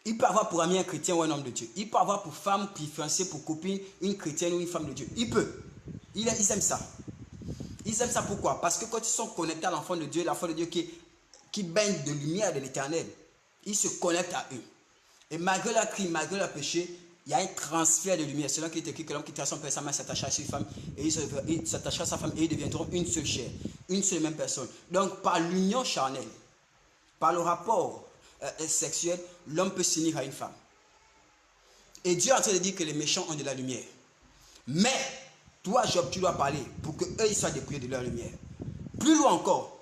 Il peut avoir pour ami un chrétien ou un homme de Dieu. Il peut avoir pour femme, pour fiancée, pour copine, une chrétienne ou une femme de Dieu. Il peut. Ils aiment ça. Ils aiment ça pourquoi? Parce que quand ils sont connectés à l'enfant de Dieu qui baigne de lumière de l'Éternel, ils se connectent à eux. Et malgré leur crime, malgré leur péché, il y a un transfert de lumière. C'est là qu'il est écrit que l'homme qui trace son père, sa mère s'attachera à sa femme et il s'attachera à sa femme et ils deviendront une seule chair, une seule même personne. Donc par l'union charnelle, par le rapport sexuel, l'homme peut s'unir à une femme. Et Dieu est en train de dire que les méchants ont de la lumière. Mais toi, Job, tu dois parler pour qu'eux ils soient dépouillés de leur lumière. Plus loin encore,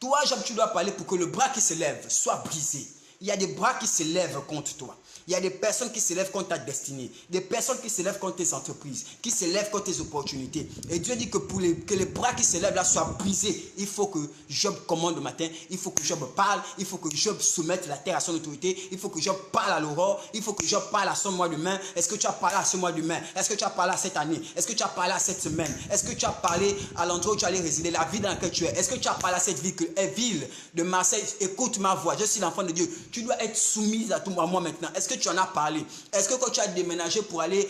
toi, Job, tu dois parler pour que le bras qui se lève soit brisé. Il y a des bras qui se lèvent contre toi. Il y a des personnes qui se lèvent contre ta destinée. Des personnes qui se lèvent contre tes entreprises. Qui se lèvent contre tes opportunités. Et Dieu dit que pour que les bras qui se lèvent là soient brisés, il faut que Job commande le matin. Il faut que Job parle. Il faut que Job soumette la terre à son autorité. Il faut que Job parle à l'aurore. Il faut que Job parle à son mois demain. Est-ce que tu as parlé à ce mois demain? Est-ce que tu as parlé à cette année? Est-ce que tu as parlé à cette semaine? Est-ce que tu as parlé à l'endroit où tu allais résider, la ville dans laquelle tu es? Est-ce que tu as parlé à cette ville de Marseille? Écoute ma voix, je suis l'enfant de Dieu. Tu dois être soumise à moi maintenant. Est-ce que tu en as parlé? Est-ce que quand tu as déménagé pour aller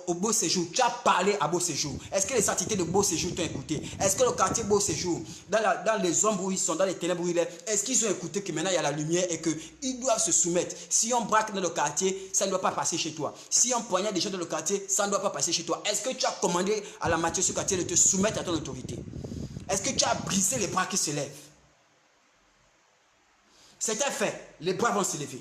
au Beau Séjour, tu as parlé à Beau Séjour? Est-ce que les entités de Beau Séjour t'ont écouté? Est-ce que le quartier Beau Séjour, dans les ombres où ils sont, dans les ténèbres où il est, est-ce qu'ils ont écouté que maintenant il y a la lumière et qu'ils doivent se soumettre? Si on braque dans le quartier, ça ne doit pas passer chez toi. Si on poignarde des gens dans le quartier, ça ne doit pas passer chez toi. Est-ce que tu as commandé à la matière sur le quartier de te soumettre à ton autorité? Est-ce que tu as brisé les bras qui se lèvent? C'était fait, les bras vont se lever.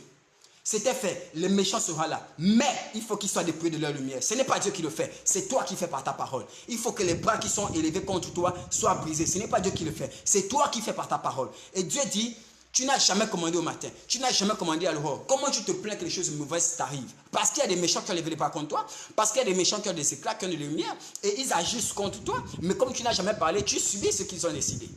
C'était fait, les méchants seront là. Mais il faut qu'ils soient dépouillés de leur lumière. Ce n'est pas Dieu qui le fait, c'est toi qui fais par ta parole. Il faut que les bras qui sont élevés contre toi soient brisés. Ce n'est pas Dieu qui le fait, c'est toi qui fais par ta parole. Et Dieu dit, tu n'as jamais commandé au matin, tu n'as jamais commandé à l'aurore. Comment tu te plains que les choses mauvaises t'arrivent? Parce qu'il y a des méchants qui ont levé les bras contre toi, parce qu'il y a des méchants qui ont des éclats, qui ont de la lumière, et ils agissent contre toi. Mais comme tu n'as jamais parlé, tu subis ce qu'ils ont décidé.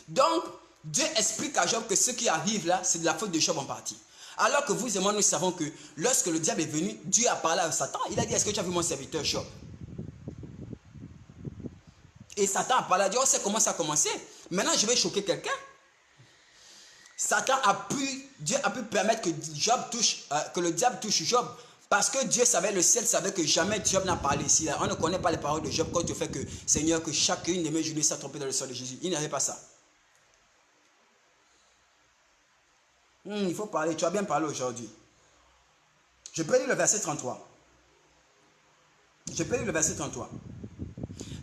Donc, Dieu explique à Job que ce qui arrive là, c'est de la faute de Job en partie. Alors que vous et moi, nous savons que lorsque le diable est venu, Dieu a parlé à Satan. Il a dit, est-ce que tu as vu mon serviteur Job? Et Satan a parlé, a dit, on sait comment ça a commencé. Maintenant, je vais choquer quelqu'un. Dieu a pu permettre que le diable touche Job. Parce que Dieu savait, le ciel savait que jamais Job n'a parlé ici. On ne connaît pas les paroles de Job quand tu fais que, Seigneur, que chacune de mes journées soit trompée dans le sang de Jésus. Il n'avait pas ça. Il faut parler, tu as bien parlé aujourd'hui. Je peux lire le verset 33.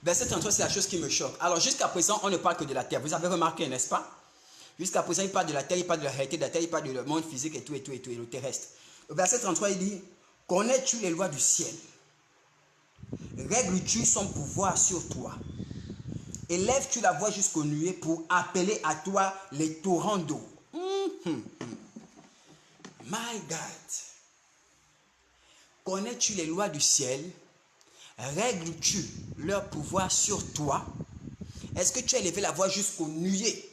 Verset 33, c'est la chose qui me choque. Alors jusqu'à présent, on ne parle que de la terre. Vous avez remarqué, n'est-ce pas? Jusqu'à présent, il parle de la terre, il parle de la réalité de la terre, il parle du monde physique et tout, et le terrestre. Le verset 33, il dit, connais-tu les lois du ciel? Règles-tu son pouvoir sur toi? Élèves-tu la voix jusqu'aux nuées pour appeler à toi les torrents d'eau? My God, connais-tu les lois du ciel? Règles-tu leur pouvoir sur toi? Est-ce que tu as élevé la voix jusqu'aux nuées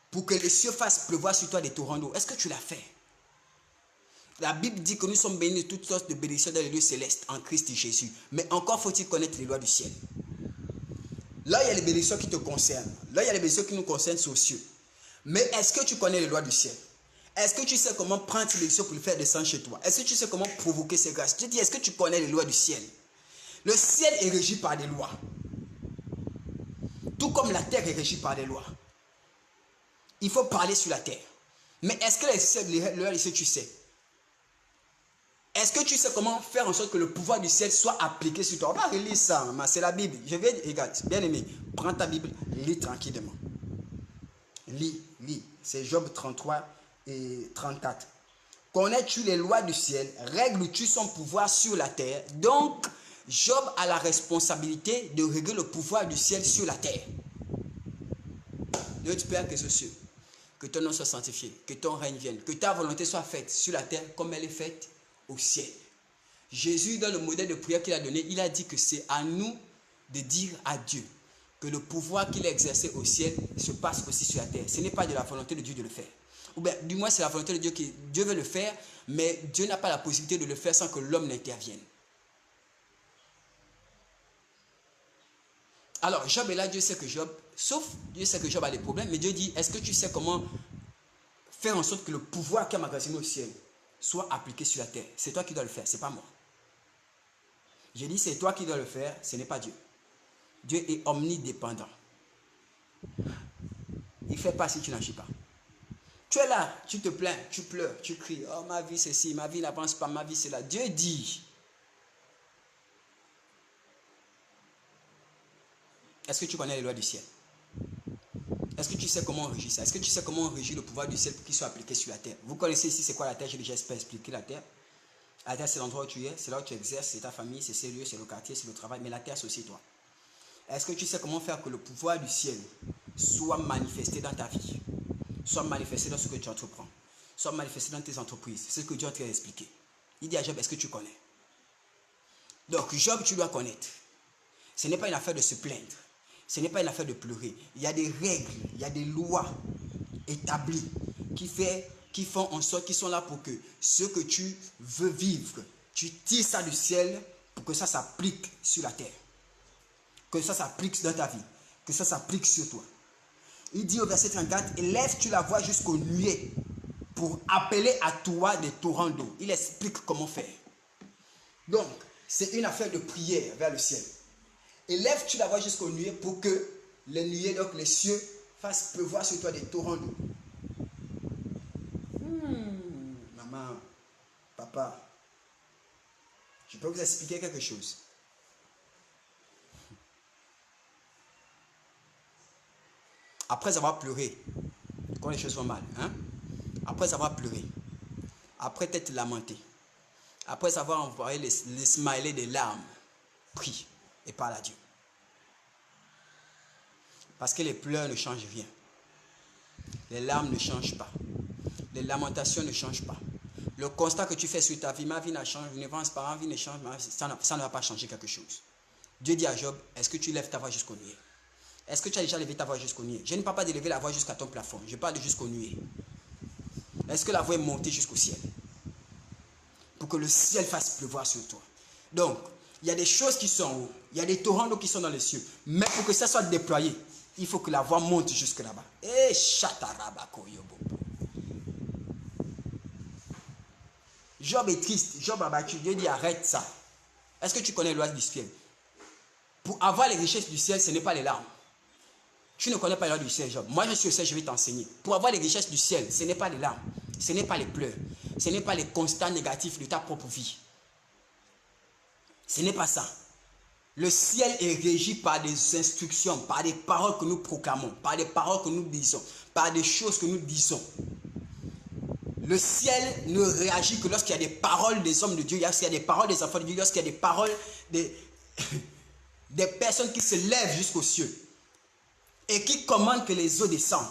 pour que les cieux fassent pleuvoir sur toi des torrents d'eau? Est-ce que tu l'as fait? La Bible dit que nous sommes bénis de toutes sortes de bénédictions dans les lieux célestes en Christ Jésus. Mais encore faut-il connaître les lois du ciel. Là, il y a les bénédictions qui te concernent. Là, il y a les bénédictions qui nous concernent sur cieux. Mais est-ce que tu connais les lois du ciel? Est-ce que tu sais comment prendre ces bénédictions pour le faire descendre chez toi? Est-ce que tu sais comment provoquer ces grâces? Je te dis, est-ce que tu connais les lois du ciel? Le ciel est régi par des lois. Tout comme la terre est régie par des lois. Il faut parler sur la terre. Mais est-ce que les lois du ciel, tu sais? Est-ce que tu sais comment faire en sorte que le pouvoir du ciel soit appliqué sur toi? On va relire ça, c'est la Bible. Je vais, regarde, bien aimé, prends ta Bible, lis tranquillement. Lis. C'est Job 33 et 34. Connais-tu les lois du ciel? Règles-tu son pouvoir sur la terre? Donc, Job a la responsabilité de régler le pouvoir du ciel sur la terre. Dieu du Père que ce cieux, que ton nom soit sanctifié, que ton règne vienne, que ta volonté soit faite sur la terre comme elle est faite au ciel. Jésus, dans le modèle de prière qu'il a donné, il a dit que c'est à nous de dire à Dieu que le pouvoir qu'il a exercé au ciel se passe aussi sur la terre. Ce n'est pas de la volonté de Dieu de le faire. Ou bien, du moins, c'est la volonté de Dieu que Dieu veut le faire, mais Dieu n'a pas la possibilité de le faire sans que l'homme n'intervienne. Alors, Job est là, Dieu sait que Job, Dieu sait que Job a des problèmes, mais Dieu dit, est-ce que tu sais comment faire en sorte que le pouvoir qui a magasiné au ciel soit appliqué sur la terre? C'est toi qui dois le faire, ce n'est pas moi. J'ai dit, c'est toi qui dois le faire, ce n'est pas Dieu. Dieu est omnidépendant. Il ne fait pas si tu n'agis pas. Tu es là, tu te plains, tu pleures, tu cries, oh ma vie c'est ci, ma vie n'avance pas, ma vie c'est là. Dieu dit, est-ce que tu connais les lois du ciel? Est-ce que tu sais comment on régit ça? Est-ce que tu sais comment on régit le pouvoir du ciel pour qu'il soit appliqué sur la terre? Vous connaissez ici c'est quoi la terre? J'ai déjà expliqué la terre. La terre c'est l'endroit où tu es, c'est là où tu exerces, c'est ta famille, c'est ses lieux, c'est le quartier, c'est le travail, mais la terre c'est aussi toi. Est-ce que tu sais comment faire que le pouvoir du ciel soit manifesté dans ta vie? Soit manifesté dans ce que tu entreprends, soit manifesté dans tes entreprises. C'est ce que Dieu t'a expliqué. Il dit à Job, est-ce que tu connais? Donc Job, tu dois connaître. Ce n'est pas une affaire de se plaindre. Ce n'est pas une affaire de pleurer. Il y a des règles, il y a des lois établies qui font en sorte qu'ils sont là pour que ce que tu veux vivre, tu tires ça du ciel pour que ça s'applique sur la terre. Que ça s'applique dans ta vie. Que ça s'applique sur toi. Il dit au verset 34, « Élève-tu la voix jusqu'aux nuées pour appeler à toi des torrents d'eau. » Il explique comment faire. Donc, c'est une affaire de prière vers le ciel. Élève-tu la voix jusqu'aux nuées pour que les nuées, donc les cieux, fassent pleuvoir sur toi des torrents d'eau. Maman, papa, je peux vous expliquer quelque chose. Après avoir pleuré, quand les choses vont mal, après avoir pleuré, après t'être lamenté, après avoir envoyé les smileys des larmes, prie et parle à Dieu. Parce que les pleurs ne changent rien. Les larmes ne changent pas. Les lamentations ne changent pas. Le constat que tu fais sur ta vie, ma vie n'a changé, je n'avance pas, ma vie ne change, ça ne va pas changer quelque chose. Dieu dit à Job, est-ce que tu lèves ta voix jusqu'aux nuées? Est-ce que tu as déjà levé ta voix jusqu'aux nuées? Je ne parle pas de lever la voix jusqu'à ton plafond. Je parle de jusqu'aux nuées. Est-ce que la voix est montée jusqu'au ciel? Pour que le ciel fasse pleuvoir sur toi. Donc, il y a des choses qui sont en haut. Il y a des torrents d'eau qui sont dans les cieux. Mais pour que ça soit déployé, il faut que la voix monte jusque là-bas. Et Job est triste. Job a battu. Dieu dit arrête ça. Est-ce que tu connais les lois du ciel? Pour avoir les richesses du ciel, ce n'est pas les larmes. Tu ne connais pas les lois du ciel, Job. Moi, je suis au ciel, je vais t'enseigner. Pour avoir les richesses du ciel, ce n'est pas les larmes. Ce n'est pas les pleurs. Ce n'est pas les constats négatifs de ta propre vie. Ce n'est pas ça. Le ciel est régi par des instructions, par des paroles que nous proclamons, par des paroles que nous disons, par des choses que nous disons. Le ciel ne réagit que lorsqu'il y a des paroles des hommes de Dieu, lorsqu'il y a des paroles des enfants de Dieu, lorsqu'il y a des paroles des personnes qui se lèvent jusqu'aux cieux et qui commandent que les eaux descendent.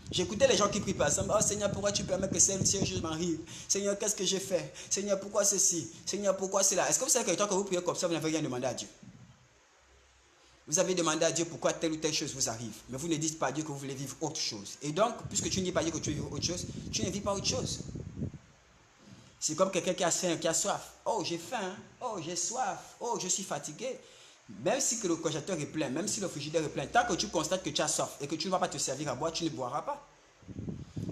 J'écoutais les gens qui prient par exemple, oh Seigneur, pourquoi tu permets que ces choses m'arrivent? Seigneur, qu'est-ce que j'ai fait? Seigneur, pourquoi ceci? Seigneur, pourquoi cela? Est-ce que vous savez que quand vous priez comme ça, vous n'avez rien demandé à Dieu? Vous avez demandé à Dieu pourquoi telle ou telle chose vous arrive. Mais vous ne dites pas à Dieu que vous voulez vivre autre chose. Et donc, puisque tu ne dis pas à Dieu que tu veux vivre autre chose, tu ne vis pas autre chose. C'est comme quelqu'un qui a faim, qui a soif. Oh, j'ai faim. Oh, j'ai soif. Oh, je suis fatigué. Même si que le congélateur est plein, même si le frigidaire est plein, tant que tu constates que tu as soif et que tu ne vas pas te servir à boire, tu ne boiras pas.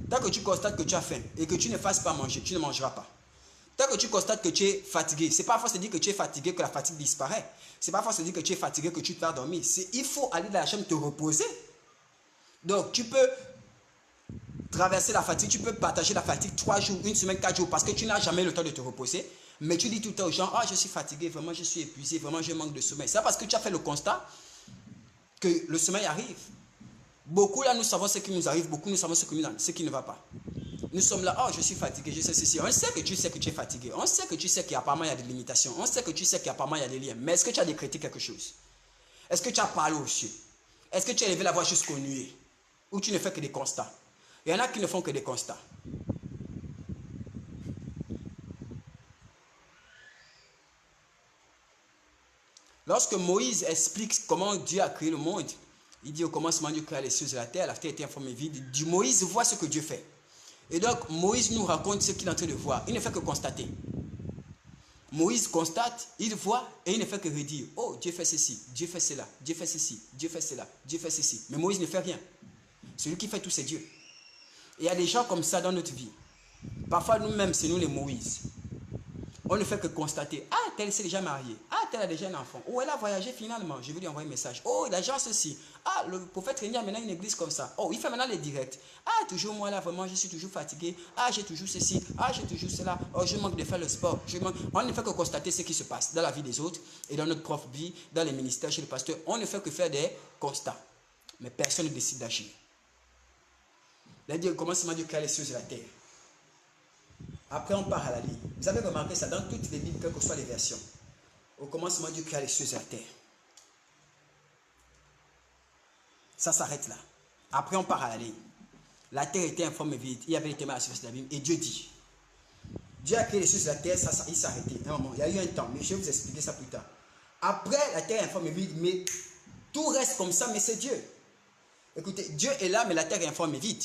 Tant que tu constates que tu as faim et que tu ne fasses pas manger, tu ne mangeras pas. Tant que tu constates que tu es fatigué, ce n'est pas à force de dire que tu es fatigué que la fatigue disparaît. Ce n'est pas à force de dire que tu es fatigué que tu te vas dormir. Il faut aller dans la chambre te reposer. Donc, tu peux traverser la fatigue, tu peux partager la fatigue 3 jours, 1 semaine, 4 jours parce que tu n'as jamais le temps de te reposer. Mais tu dis tout le temps aux gens, ah, je suis fatigué, vraiment, je suis épuisé, vraiment, je manque de sommeil. C'est parce que tu as fait le constat que le sommeil arrive. Beaucoup là, nous savons ce qui nous arrive, beaucoup nous savons ce qui ne va pas. Nous sommes là, oh, je suis fatigué, je sais ceci. On sait que tu sais que tu es fatigué. On sait que tu sais qu'apparemment il y a des limitations. On sait que tu sais qu'apparemment il y a des liens. Mais est-ce que tu as décrété quelque chose? Est-ce que tu as parlé aux cieux? Est-ce que tu as élevé la voix jusqu'aux nuées? Ou tu ne fais que des constats? Il y en a qui ne font que des constats. Lorsque Moïse explique comment Dieu a créé le monde, il dit au commencement Dieu créa les cieux et la terre était informe et vide. Moïse voit ce que Dieu fait. Et donc Moïse nous raconte ce qu'il est en train de voir. Il ne fait que constater. Moïse constate, il voit et il ne fait que redire. Oh, Dieu fait ceci, Dieu fait cela, Dieu fait ceci, Dieu fait cela, Dieu fait ceci. Mais Moïse ne fait rien. Celui qui fait tout, c'est Dieu. Et il y a des gens comme ça dans notre vie. Parfois nous-mêmes, c'est nous les Moïse. On ne fait que constater. Ah, tel s'est déjà marié. Ah, tel a déjà un enfant. Oh, elle a voyagé finalement. Je vais lui envoyer un message. Oh, il a déjà ceci. Ah, le prophète Rémi a maintenant une église comme ça. Oh, il fait maintenant les directs. Ah, toujours moi là, vraiment, je suis toujours fatigué. Ah, j'ai toujours ceci. Ah, j'ai toujours cela. Oh, je manque de faire le sport. On ne fait que constater ce qui se passe dans la vie des autres et dans notre propre vie, dans les ministères, chez les pasteurs. On ne fait que faire des constats. Mais personne ne décide d'agir. Là, Dieu commence à Dieu créer les cieux et la terre. Après, on part à la ligne. Vous avez remarqué ça dans toutes les Bibles, quelles que soient les versions. Au commencement, Dieu créa les cieux et la terre. Ça s'arrête là. Après, on part à la ligne. La terre était informe et vide. Il y avait les témoins à la surface de la Bible. Et Dieu dit. Dieu a créé les cieux et la terre, il s'est arrêté. Un moment, il y a eu un temps, mais je vais vous expliquer ça plus tard. Après, la terre est informe et vide, mais tout reste comme ça, mais c'est Dieu. Écoutez, Dieu est là, mais la terre est informe et vide.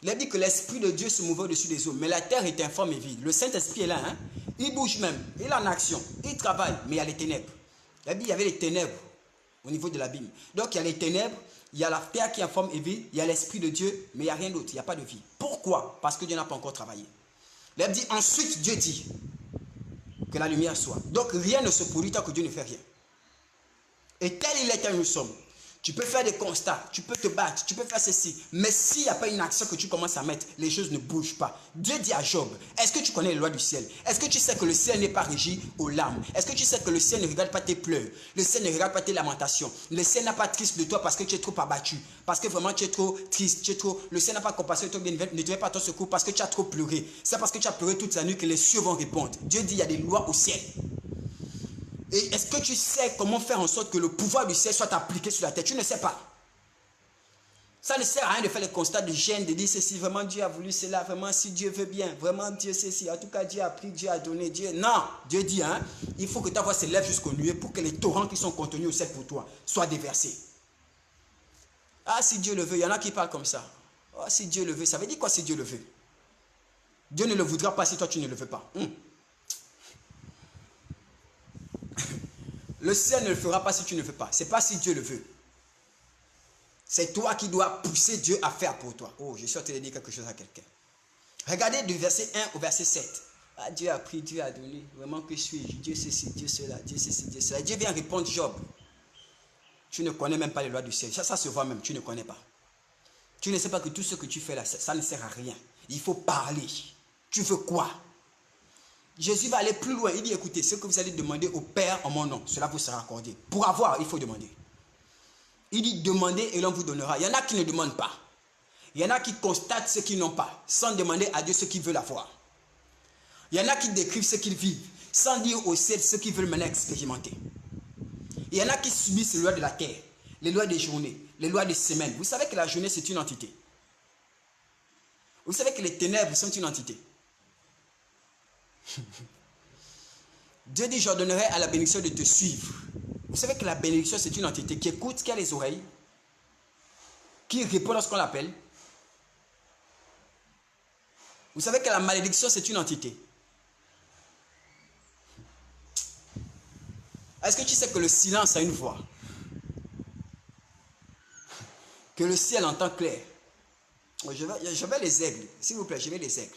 Il a dit que l'Esprit de Dieu se mouvait au-dessus des eaux, mais la terre est informe et vide. Le Saint-Esprit est là, hein? Il bouge même, il est en action, il travaille, mais il y a les ténèbres. Il a dit qu'il y avait les ténèbres au niveau de l'abîme. Donc il y a les ténèbres, il y a la terre qui est informe et vide, il y a l'Esprit de Dieu, mais il n'y a rien d'autre, il n'y a pas de vie. Pourquoi? Parce que Dieu n'a pas encore travaillé. Il a dit, ensuite Dieu dit que la lumière soit. Donc rien ne se produit tant que Dieu ne fait rien. Et tel il est, tel nous sommes. Tu peux faire des constats, tu peux te battre, tu peux faire ceci. Mais s'il n'y a pas une action que tu commences à mettre, les choses ne bougent pas. Dieu dit à Job, est-ce que tu connais les lois du ciel? Est-ce que tu sais que le ciel n'est pas régi aux larmes? Est-ce que tu sais que le ciel ne regarde pas tes pleurs? Le ciel ne regarde pas tes lamentations. Le ciel n'a pas triste de toi parce que tu es trop abattu. Parce que vraiment tu es trop triste. Le ciel n'a pas compassion de toi, ne te met pas à ton secours parce que tu as trop pleuré. C'est parce que tu as pleuré toute la nuit que les cieux vont répondre. Dieu dit, il y a des lois au ciel. Et est-ce que tu sais comment faire en sorte que le pouvoir du ciel soit appliqué sur la terre? Tu ne sais pas. Ça ne sert à rien de faire les constats de gêne, de dire ceci, vraiment Dieu a voulu cela, vraiment si Dieu veut bien, vraiment Dieu ceci, en tout cas Dieu a pris, Dieu a donné, Dieu... Non, Dieu dit, hein, il faut que ta voix s'élève jusqu'au nuée pour que les torrents qui sont contenus au ciel pour toi soient déversés. Ah, si Dieu le veut, il y en a qui parlent comme ça. Oh, si Dieu le veut, ça veut dire quoi si Dieu le veut? Dieu ne le voudra pas si toi tu ne le veux pas. Le ciel ne le fera pas si tu ne veux pas. Ce n'est pas si Dieu le veut. C'est toi qui dois pousser Dieu à faire pour toi. Oh, je suis en train de dire quelque chose à quelqu'un. Regardez du verset 1 au verset 7. Ah, Dieu a pris, Dieu a donné. Vraiment que suis-je? Dieu ceci, Dieu cela, Dieu ceci, Dieu cela. Dieu vient répondre, Job. Tu ne connais même pas les lois du ciel. Ça se voit même, tu ne connais pas. Tu ne sais pas que tout ce que tu fais là, ça ne sert à rien. Il faut parler. Tu veux quoi? Jésus va aller plus loin. Il dit, écoutez, ce que vous allez demander au Père en mon nom, cela vous sera accordé. Pour avoir, il faut demander. Il dit, demandez et l'on vous donnera. Il y en a qui ne demandent pas. Il y en a qui constatent ce qu'ils n'ont pas, sans demander à Dieu ce qu'ils veulent avoir. Il y en a qui décrivent ce qu'ils vivent, sans dire au ciel ce qu'ils veulent maintenant expérimenter. Il y en a qui subissent les lois de la terre, les lois des journées, les lois des semaines. Vous savez que la journée, c'est une entité. Vous savez que les ténèbres sont une entité. Dieu dit, j'ordonnerai à la bénédiction de te suivre Vous savez que la bénédiction, c'est une entité qui écoute, qui a les oreilles, qui répond lorsqu'on l'appelle. Vous savez que la malédiction, c'est une entité. Est-ce que tu sais que le silence a une voix? Que le ciel entend clair. Je vais les aigles, s'il vous plaît, je vais les aigles.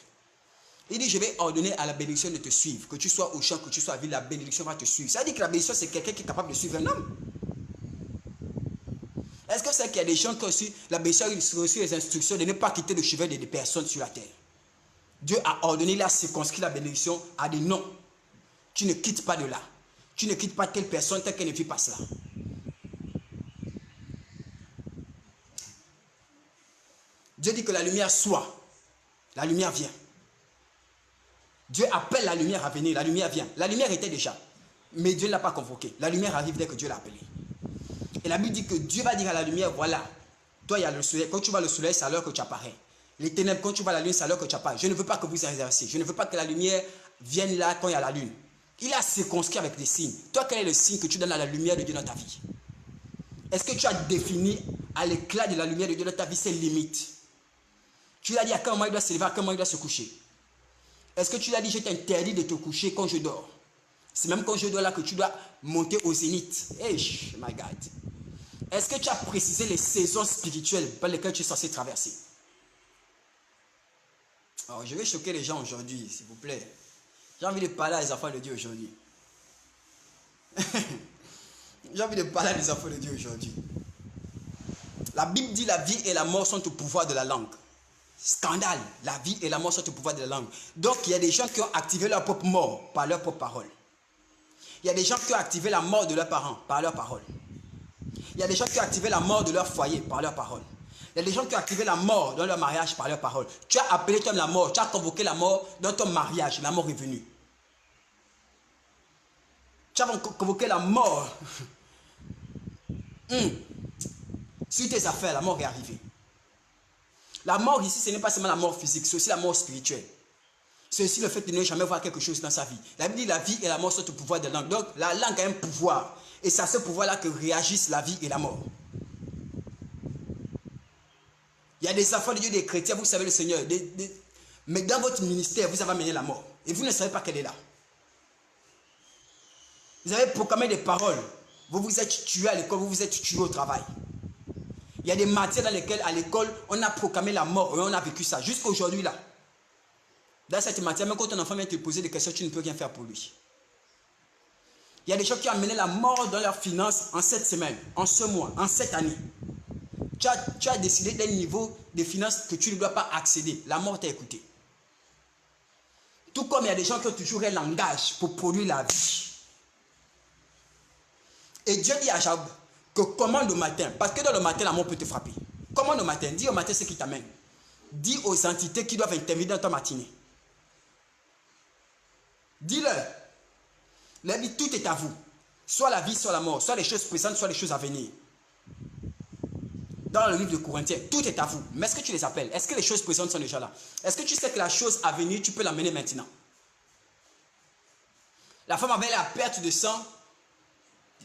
Il dit, je vais ordonner à la bénédiction de te suivre. Que tu sois au champ, que tu sois à la ville, la bénédiction va te suivre. Ça veut dire que la bénédiction, c'est quelqu'un qui est capable de suivre un homme. Est-ce que c'est qu'il y a des gens qui ont reçu la bénédiction, ils ont reçu les instructions de ne pas quitter le chevet des personnes sur la terre? Dieu a ordonné, il a circonscrit la bénédiction à des noms. Tu ne quittes pas de là. Tu ne quittes pas telle personne, telle qu'elle ne fit pas cela. Dieu dit que la lumière soit. La lumière vient. Dieu appelle la lumière à venir. La lumière vient. La lumière était déjà. Mais Dieu ne l'a pas convoquée. La lumière arrive dès que Dieu l'a appelée. Et la Bible dit que Dieu va dire à la lumière, voilà. Toi, il y a le soleil. Quand tu vois le soleil, c'est à l'heure que tu apparais. Les ténèbres, quand tu vois la lune, c'est à l'heure que tu apparais. Je ne veux pas que vous exerciez. Je ne veux pas que la lumière vienne là quand il y a la lune. Il a circonscrit avec des signes. Toi, quel est le signe que tu donnes à la lumière de Dieu dans ta vie? Est-ce que tu as défini à l'éclat de la lumière de Dieu dans ta vie ses limites? Tu lui as dit à quel moment il doit se lever, à quel moment il doit se coucher? Est-ce que tu lui as dit, je t'interdis de te coucher quand je dors? C'est même quand je dors là que tu dois monter au zénith. Hey, my God. Est-ce que tu as précisé les saisons spirituelles par lesquelles tu es censé traverser? Alors, je vais choquer les gens aujourd'hui, s'il vous plaît. J'ai envie de parler à les enfants de Dieu aujourd'hui. J'ai envie de parler à les enfants de Dieu aujourd'hui. La Bible dit la vie et la mort sont au pouvoir de la langue. Scandale, la vie et la mort sont au pouvoir de la langue. Donc, il y a des gens qui ont activé leur propre mort par leur propre parole. Il y a des gens qui ont activé la mort de leurs parents par leur parole. Il y a des gens qui ont activé la mort de leur foyer par leur parole. Il y a des gens qui ont activé la mort dans leur mariage par leur parole. Tu as appelé toi la mort, tu as convoqué la mort dans ton mariage, la mort est venue. Tu as convoqué la mort sur tes affaires, la mort est arrivée. La mort ici, ce n'est pas seulement la mort physique, c'est aussi la mort spirituelle. C'est aussi le fait de ne jamais voir quelque chose dans sa vie. La Bible dit la vie et la mort sont au pouvoir de la langue. Donc la langue a un pouvoir. Et c'est à ce pouvoir-là que réagissent la vie et la mort. Il y a des enfants de Dieu, des chrétiens, vous savez le Seigneur. Mais dans votre ministère, vous avez amené la mort. Et vous ne savez pas qu'elle est là. Vous avez proclamé des paroles. Vous vous êtes tué à l'école, vous vous êtes tué au travail. Il y a des matières dans lesquelles, à l'école, on a proclamé la mort et on a vécu ça. Jusqu'à aujourd'hui, là. Dans cette matière, même quand ton enfant vient te poser des questions, tu ne peux rien faire pour lui. Il y a des gens qui ont amené la mort dans leurs finances en cette semaine, en ce mois, en cette année. Tu as décidé d'un niveau de finances que tu ne dois pas accéder. La mort t'a écouté. Tout comme il y a des gens qui ont toujours un langage pour produire la vie. Et Dieu dit à Job que commande au matin, parce que dans le matin, la mort peut te frapper. Commande au matin, dis au matin ce qui t'amène. Dis aux entités qui doivent intervenir dans ta matinée. Dis-leur. Leur dit, tout est à vous. Soit la vie, soit la mort, soit les choses présentes, soit les choses à venir. Dans le livre de Corinthiens, tout est à vous. Mais est-ce que tu les appelles? Est-ce que les choses présentes sont déjà là? Est-ce que tu sais que la chose à venir, tu peux l'amener maintenant? La femme avait la perte de sang.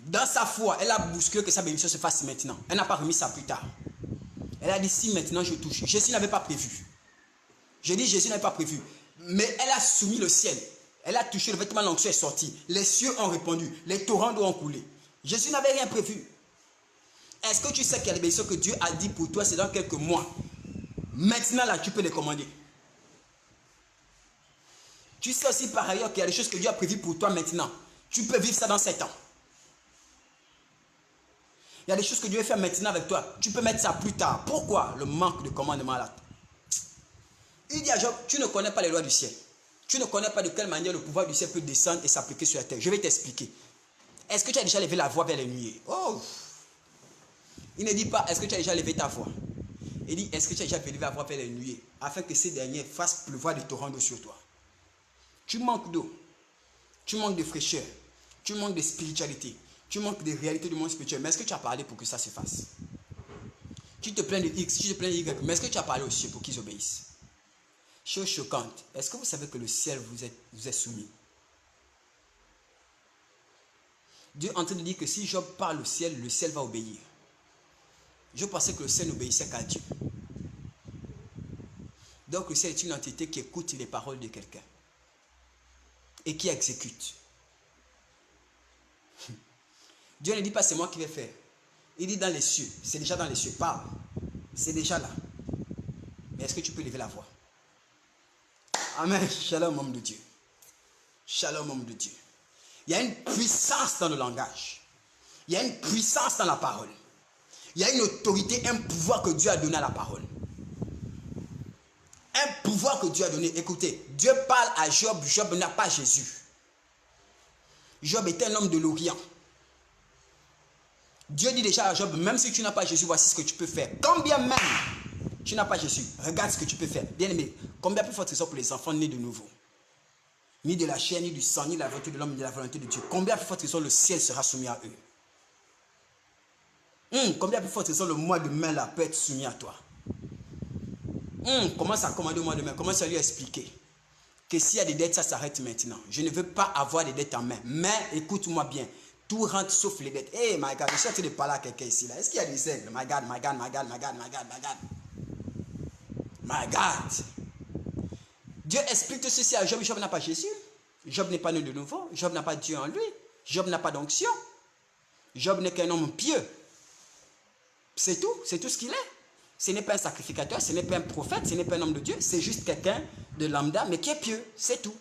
Dans sa foi, elle a bousculé que sa bénédiction se fasse maintenant. Elle n'a pas remis ça plus tard. Elle a dit, si maintenant je touche. Jésus n'avait pas prévu. Je dis, Jésus n'avait pas prévu. Mais elle a soumis le ciel. Elle a touché le vêtement, l'onction est sorti. Les cieux ont répondu. Les torrents d'eau ont coulé. Jésus n'avait rien prévu. Est-ce que tu sais qu'il y a des bénédictions que Dieu a dit pour toi, c'est dans quelques mois? Maintenant, là, tu peux les commander. Tu sais aussi par ailleurs qu'il y a des choses que Dieu a prévues pour toi maintenant. Tu peux vivre ça dans 7 ans. Il y a des choses que Dieu veut faire maintenant avec toi. Tu peux mettre ça plus tard. Pourquoi? Le manque de commandement là. Il dit à Job, tu ne connais pas les lois du ciel. Tu ne connais pas de quelle manière le pouvoir du ciel peut descendre et s'appliquer sur la terre. Je vais t'expliquer. Est-ce que tu as déjà levé la voix vers les nuées? Oh! Il ne dit pas, est-ce que tu as déjà levé ta voix? Il dit, est-ce que tu as déjà levé la voix vers les nuées afin que ces derniers fassent pleuvoir des torrents d'eau sur toi? Tu manques d'eau. Tu manques de fraîcheur. Tu manques de spiritualité. Tu manques de réalité du monde spirituel. Mais est-ce que tu as parlé pour que ça se fasse? Tu te plains de X, tu te plains de Y. Mais est-ce que tu as parlé aux cieux pour qu'ils obéissent? Chose choquante. Est-ce que vous savez que le ciel vous est soumis? Dieu est en train de dire que si Job parle au ciel, le ciel va obéir. Je pensais que le ciel n'obéissait qu'à Dieu. Donc le ciel est une entité qui écoute les paroles de quelqu'un et qui exécute. Dieu ne dit pas c'est moi qui vais faire. Il dit dans les cieux. C'est déjà dans les cieux. Parle. C'est déjà là. Mais est-ce que tu peux lever la voix? Amen. Shalom, homme de Dieu. Shalom, homme de Dieu. Il y a une puissance dans le langage. Il y a une puissance dans la parole. Il y a une autorité, un pouvoir que Dieu a donné à la parole. Un pouvoir que Dieu a donné. Écoutez, Dieu parle à Job. Job n'a pas Jésus. Job était un homme de l'Orient. Dieu dit déjà à Job, même si tu n'as pas Jésus, voici ce que tu peux faire. Combien même tu n'as pas Jésus, regarde ce que tu peux faire. Bien aimé, combien plus forte raison pour les enfants nés de nouveau? Ni de la chair, ni du sang, ni de la volonté de l'homme, ni de la volonté de Dieu. Combien plus forte raison le ciel sera soumis à eux? Combien plus forte raison le mois de mai là peut être soumis à toi? Commence à commander au mois de mai. Commence à lui expliquer que s'il y a des dettes, ça s'arrête maintenant. Je ne veux pas avoir des dettes en main. Mais écoute-moi bien. Tout rentre sauf les dettes. Hey, my God, je suis en train de parler à quelqu'un ici. Est-ce qu'il y a des aigles? My God, my God, my God, my God, my God, my God. My God. Dieu explique tout ceci à Job. Job n'a pas Jésus. Job n'est pas né de nouveau. Job n'a pas Dieu en lui. Job n'a pas d'onction. Job n'est qu'un homme pieux. C'est tout ce qu'il est. Ce n'est pas un sacrificateur, ce n'est pas un prophète, ce n'est pas un homme de Dieu. C'est juste quelqu'un de lambda, mais qui est pieux. C'est tout.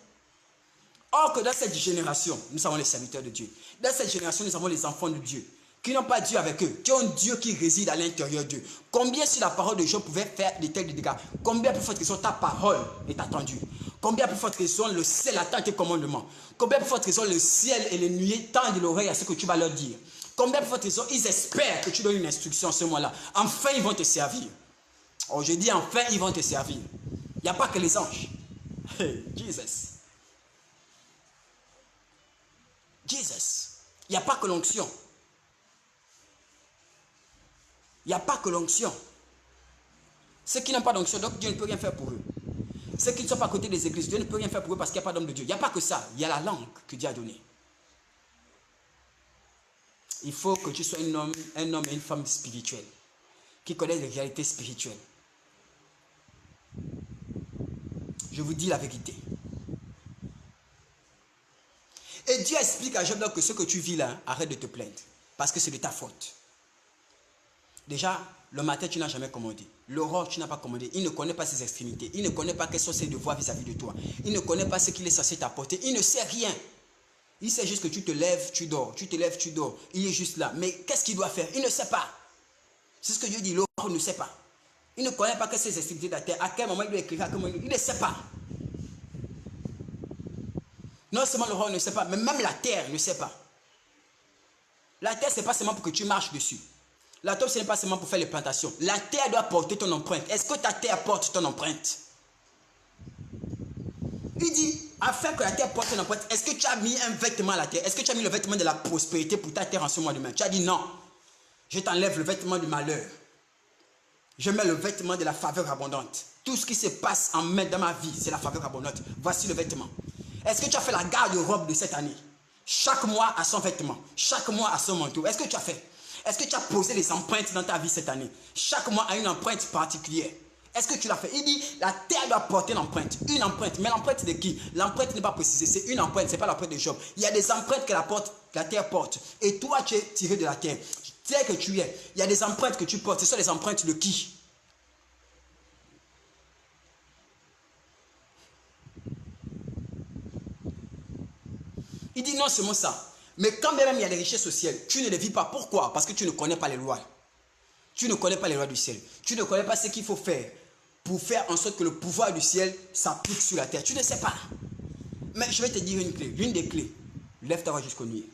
Or que dans cette génération, nous avons les serviteurs de Dieu. Dans cette génération, nous avons les enfants de Dieu, qui n'ont pas Dieu avec eux, qui ont Dieu qui réside à l'intérieur d'eux. Combien si la parole de Job pouvait faire de tels dégâts? Combien plus forte raison ta parole est attendue? Combien plus forte raison le ciel attend tes commandements? Combien plus forte raison le ciel et les nuées tendent l'oreille à ce que tu vas leur dire? Combien plus forte raison ils espèrent que tu donnes une instruction à ce moment-là? Enfin, ils vont te servir. Oh, je dis enfin, ils vont te servir. Il n'y a pas que les anges. Hey, Jesus. Jesus. Il n'y a pas que l'onction. Il n'y a pas que l'onction. Ceux qui n'ont pas d'onction, donc Dieu ne peut rien faire pour eux. Ceux qui ne sont pas à côté des églises, Dieu ne peut rien faire pour eux parce qu'il n'y a pas d'homme de Dieu. Il n'y a pas que ça. Il y a la langue que Dieu a donnée. Il faut que tu sois un homme et une femme spirituelle qui connaissent les réalités spirituelles. Je vous dis la vérité. Et Dieu explique à Job que ce que tu vis là, arrête de te plaindre. Parce que c'est de ta faute. Déjà, le matin, tu n'as jamais commandé. L'aurore, tu n'as pas commandé. Il ne connaît pas ses extrémités. Il ne connaît pas quels sont ses devoirs vis-à-vis de toi. Il ne connaît pas ce qu'il est censé t'apporter. Il ne sait rien. Il sait juste que tu te lèves, tu dors. Tu te lèves, tu dors. Il est juste là. Mais qu'est-ce qu'il doit faire? Il ne sait pas. C'est ce que Dieu dit. L'aurore ne sait pas. Il ne connaît pas que ses extrémités de la terre. À quel moment il doit écrire, à quel moment il ne sait pas. Non seulement l'aurore ne sait pas, mais même la terre ne sait pas. La terre, ce n'est pas seulement pour que tu marches dessus. La terre, ce n'est pas seulement pour faire les plantations. La terre doit porter ton empreinte. Est-ce que ta terre porte ton empreinte? Il dit, afin que la terre porte ton empreinte, est-ce que tu as mis un vêtement à la terre? Est-ce que tu as mis le vêtement de la prospérité pour ta terre en ce mois de mai? Tu as dit non. Je t'enlève le vêtement du malheur. Je mets le vêtement de la faveur abondante. Tout ce qui se passe en mai dans ma vie, c'est la faveur abondante. Voici le vêtement. Est-ce que tu as fait la garde-robe de cette année? Chaque mois a son vêtement. Chaque mois a son manteau. Est-ce que tu as fait? Est-ce que tu as posé les empreintes dans ta vie cette année? Chaque mois a une empreinte particulière. Est-ce que tu l'as fait? Il dit, la terre doit porter une empreinte. Une empreinte. Mais l'empreinte de qui? L'empreinte n'est pas précisée. C'est une empreinte. Ce n'est pas l'empreinte de Job. Il y a des empreintes que la terre porte. Et toi, tu es tiré de la terre. Tel que tu es. Il y a des empreintes que tu portes. Ce sont les empreintes de qui? Il dit non seulement ça, mais quand même il y a des richesses au ciel, tu ne les vis pas. Pourquoi? Parce que tu ne connais pas les lois. Tu ne connais pas les lois du ciel. Tu ne connais pas ce qu'il faut faire pour faire en sorte que le pouvoir du ciel s'applique sur la terre. Tu ne sais pas. Mais je vais te dire une clé, l'une des clés. Lève ta voix jusqu'au nuit.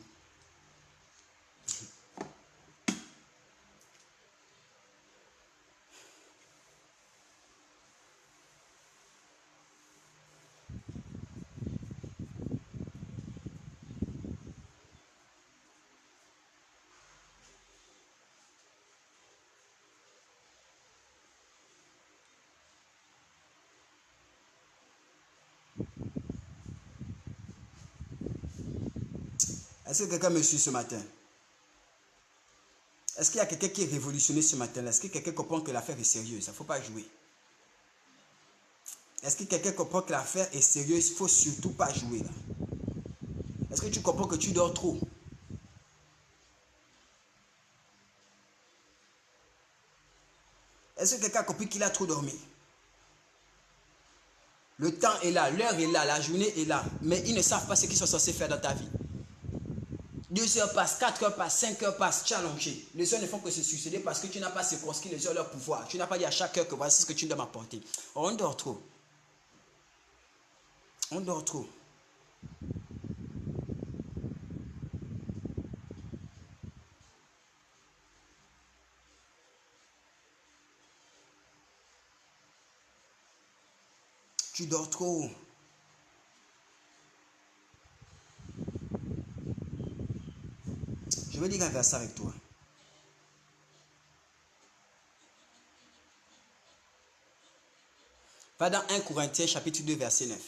Est-ce que quelqu'un me suit ce matin? Est-ce qu'il y a quelqu'un qui est révolutionné ce matin-là? Est-ce que quelqu'un comprend que l'affaire est sérieuse? Il ne faut pas jouer. Est-ce que quelqu'un comprend que l'affaire est sérieuse? Il ne faut surtout pas jouer là. Est-ce que tu comprends que tu dors trop? Est-ce que quelqu'un a compris qu'il a trop dormi? Le temps est là, l'heure est là, la journée est là. Mais ils ne savent pas ce qu'ils sont censés faire dans ta vie. 2 heures passent, 4 heures passent, 5 heures passent, tu as allongé. Les gens ne font que se suicider parce que tu n'as pas circonscrit les heures leur pouvoir. Tu n'as pas dit à chaque heure que voici ce que tu dois m'apporter. On dort trop. On dort trop. Tu dors trop. Je vais dire un verset avec toi. Va dans 1 Corinthiens chapitre 2 verset 9.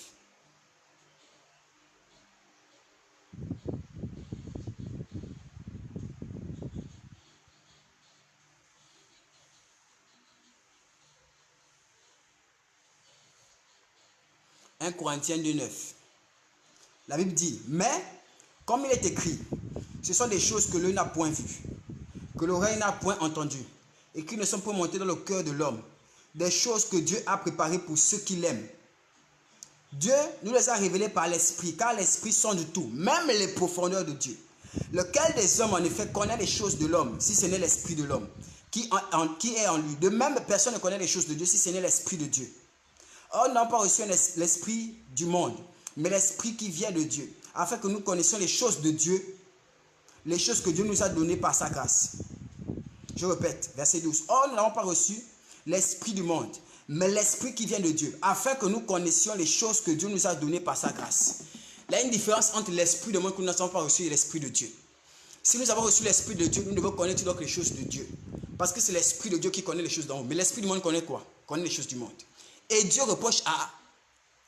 « 1 Corinthiens 2, 9. La Bible dit, mais comme il est écrit, ce sont des choses que l'œil n'a point vues, que l'oreille n'a point entendues, et qui ne sont pas montées dans le cœur de l'homme, des choses que Dieu a préparées pour ceux qui l'aiment. Dieu nous les a révélées par l'Esprit, car l'Esprit sonde tout, même les profondeurs de Dieu. Lequel des hommes, en effet, connaît les choses de l'homme, si ce n'est l'Esprit de l'homme, qui est en lui. De même, personne ne connaît les choses de Dieu, si ce n'est l'Esprit de Dieu. Or, nous n'avons pas reçu l'Esprit du monde, mais l'Esprit qui vient de Dieu, afin que nous connaissions les choses de Dieu, les choses que Dieu nous a données par sa grâce. Je répète, verset 12. Or, nous n'avons pas reçu l'Esprit du monde, mais l'Esprit qui vient de Dieu, afin que nous connaissions les choses que Dieu nous a données par sa grâce. Il y a une différence entre l'Esprit du monde que nous n'avons pas reçu et l'Esprit de Dieu. Si nous avons reçu l'Esprit de Dieu, nous devons connaître donc les choses de Dieu. Parce que c'est l'Esprit de Dieu qui connaît les choses d'en haut. Mais l'Esprit du monde connaît quoi? Connaît les choses du monde. Et Dieu reproche à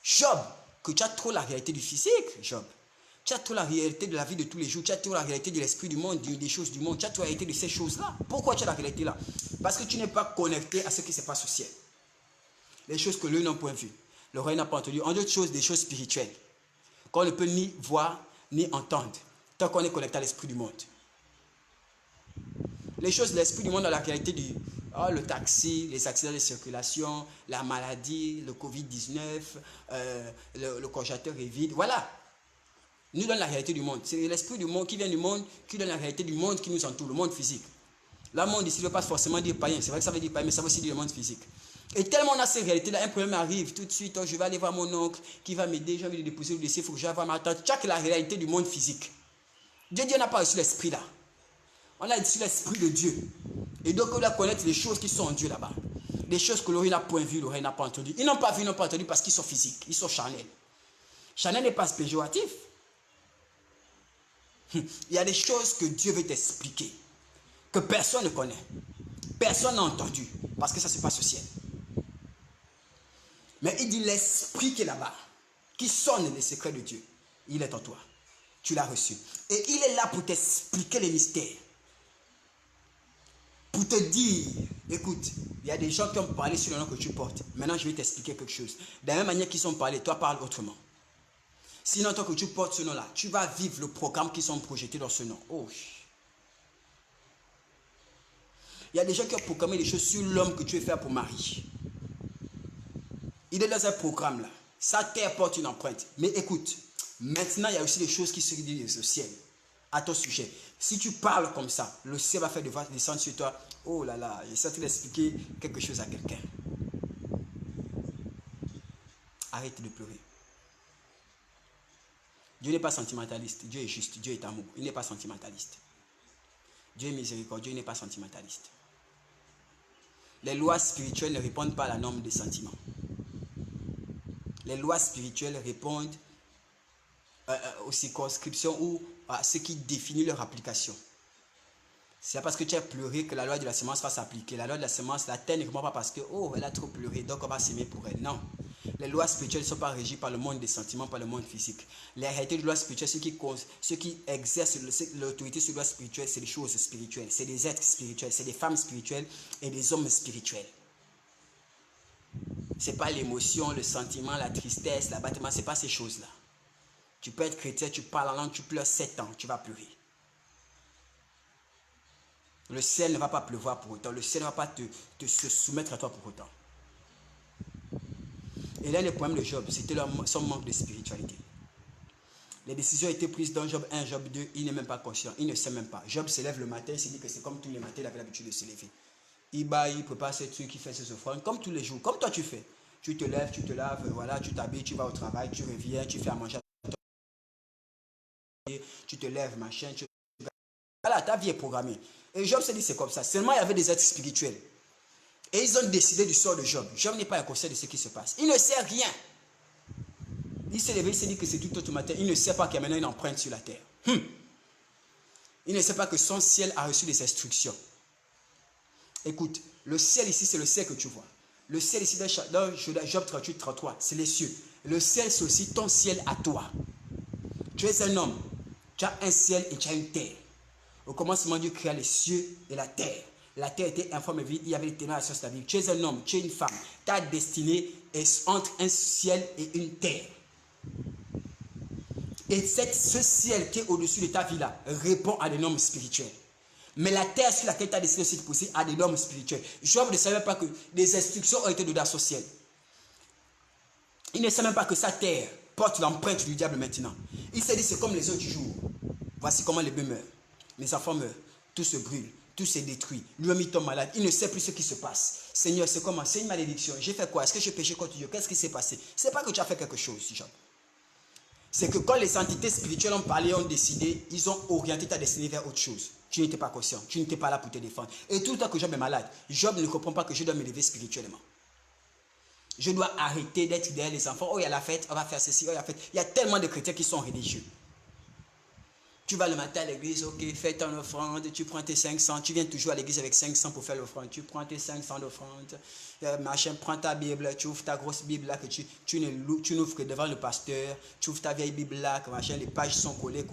Job que tu as trop la réalité du physique, Job. Tu as trop la réalité de la vie de tous les jours. Tu as trop la réalité de l'esprit du monde, des choses du monde. Tu as trop la réalité de ces choses-là. Pourquoi tu as la réalité là? Parce que tu n'es pas connecté à ce qui se passe au ciel. Les choses que l'œil n'a point vues, l'oreille n'a pas entendu. En d'autres choses, des choses spirituelles, qu'on ne peut ni voir ni entendre, tant qu'on est connecté à l'esprit du monde. Les choses de l'esprit du monde dans la réalité du le taxi, les accidents de circulation, la maladie, le Covid-19, le congélateur est vide. Voilà. Nous donne la réalité du monde. C'est l'esprit du monde qui vient du monde, qui donne la réalité du monde qui nous entoure, le monde physique. Le monde ici ne veut pas forcément dire païen. C'est vrai que ça veut dire païen, mais ça veut aussi dire le monde physique. Et tellement on a ces réalités-là, un problème arrive tout de suite. Je vais aller voir mon oncle qui va m'aider, j'ai envie de déposer le dossier, il faut que j'aille voir ma tante. Tu as que la réalité du monde physique. Dieu n'a pas reçu l'esprit là. On a reçu l'esprit de Dieu. Et donc on doit connaître les choses qui sont en Dieu là-bas. Les choses que l'oreille n'a point vues, l'oreille n'a pas entendu. Ils n'ont pas vu, ils n'ont pas entendu parce qu'ils sont physiques, ils sont charnels. Charnel n'est pas péjoratif. Il y a des choses que Dieu veut t'expliquer, que personne ne connaît. Personne n'a entendu, parce que ça se passe au ciel. Mais il dit l'esprit qui est là-bas, qui sonne les secrets de Dieu, il est en toi. Tu l'as reçu. Et il est là pour t'expliquer les mystères. Pour te dire, écoute, il y a des gens qui ont parlé sur le nom que tu portes. Maintenant, je vais t'expliquer quelque chose. De la même manière qu'ils ont parlé, toi parle autrement. Sinon, toi que tu portes ce nom-là, tu vas vivre le programme qui sont projetés dans ce nom. Oh. Il y a des gens qui ont programmé des choses sur l'homme que tu veux faire pour Marie. Il est dans un programme là. Sa terre porte une empreinte. Mais écoute, maintenant, il y a aussi des choses qui se disent au ciel. À ton sujet. Si tu parles comme ça, le ciel va faire descendre sur toi. Oh là là, j'essaie d'expliquer quelque chose à quelqu'un. Arrête de pleurer. Dieu n'est pas sentimentaliste. Dieu est juste. Dieu est amour. Il n'est pas sentimentaliste. Dieu est miséricordieux. Il n'est pas sentimentaliste. Les lois spirituelles ne répondent pas à la norme des sentiments. Les lois spirituelles répondent aux circonscriptions ou à ce qui définit leur application. C'est parce que tu as pleuré que la loi de la semence va s'appliquer. La loi de la semence, la terre ne répond pas parce que, oh, elle a trop pleuré, donc on va s'aimer pour elle. Non. Les lois spirituelles ne sont pas régies par le monde des sentiments, par le monde physique. Les réalités de lois spirituelles, ceux qui exercent l'autorité sur les lois spirituelles, c'est des choses spirituelles. C'est des êtres spirituels, c'est des femmes spirituelles et des hommes spirituels. Ce n'est pas l'émotion, le sentiment, la tristesse, l'abattement, ce n'est pas ces choses-là. Tu peux être chrétien, tu parles en langue, tu pleures 7 ans, tu vas pleurer. Le ciel ne va pas pleuvoir pour autant. Le ciel ne va pas te se soumettre à toi pour autant. Et l'un des problèmes de Job, c'était son manque de spiritualité. Les décisions étaient prises dans Job 1, Job 2, il n'est même pas conscient, il ne sait même pas. Job se lève le matin, il se dit que c'est comme tous les matins, il avait l'habitude de se lever. Il prépare ses trucs, il fait ses offrandes, comme tous les jours, comme toi tu fais. Tu te lèves, tu te laves, voilà, tu t'habilles, tu vas au travail, tu reviens, tu fais à manger. Tu te lèves, machin, voilà, ta vie est programmée. Et Job se dit c'est comme ça. Seulement il y avait des êtres spirituels. Et ils ont décidé du sort de Job. Job n'est pas inconscient de ce qui se passe. Il ne sait rien. Il s'est levé, il s'est dit que c'est tout automatique. Il ne sait pas qu'il y a maintenant une empreinte sur la terre. Il ne sait pas que son ciel a reçu des instructions. Écoute, le ciel ici, c'est le ciel que tu vois. Le ciel ici, dans Job 38, 33, c'est les cieux. Le ciel, c'est aussi ton ciel à toi. Tu es un homme. Tu as un ciel et tu as une terre. Au commencement, Dieu créa les cieux et la terre. La terre était informe et vide, il y avait les ténèbres sur sa vie. Tu es un homme, tu es une femme. Ta destinée est entre un ciel et une terre. Et ce ciel qui est au-dessus de ta vie là répond à des normes spirituelles. Mais la terre sur laquelle tu as décidé aussi de pousser a des normes spirituelles. Job ne savait pas que des instructions ont été données à son ciel. Il ne sait même pas que sa terre porte l'empreinte du diable maintenant. Il s'est dit c'est comme les autres du jour. Voici comment les bébés meurent. Les enfants meurent. Tout se brûle. Tout se détruit. Lui-même il tombe malade. Il ne sait plus ce qui se passe. Seigneur, c'est comment? C'est une malédiction. J'ai fait quoi? Est-ce que j'ai péché contre Dieu? Qu'est-ce qui s'est passé? Ce n'est pas que tu as fait quelque chose, Job. C'est que quand les entités spirituelles ont parlé, ont décidé, ils ont orienté ta destinée vers autre chose. Tu n'étais pas conscient. Tu n'étais pas là pour te défendre. Et tout le temps que Job est malade, Job ne comprend pas que je dois me lever spirituellement. Je dois arrêter d'être derrière les enfants. Oh, il y a la fête, on va faire ceci. Oh, il y a la fête. Il y a tellement de chrétiens qui sont religieux. Tu vas le matin à l'église, ok, fais ton offrande, tu prends tes 500, tu viens toujours à l'église avec 500 pour faire l'offrande. Tu prends tes 500 d'offrande, machin, prends ta Bible, tu ouvres ta grosse Bible là que tu n'ouvres que devant le pasteur, tu ouvres ta vieille Bible là, que machin, les pages sont collées.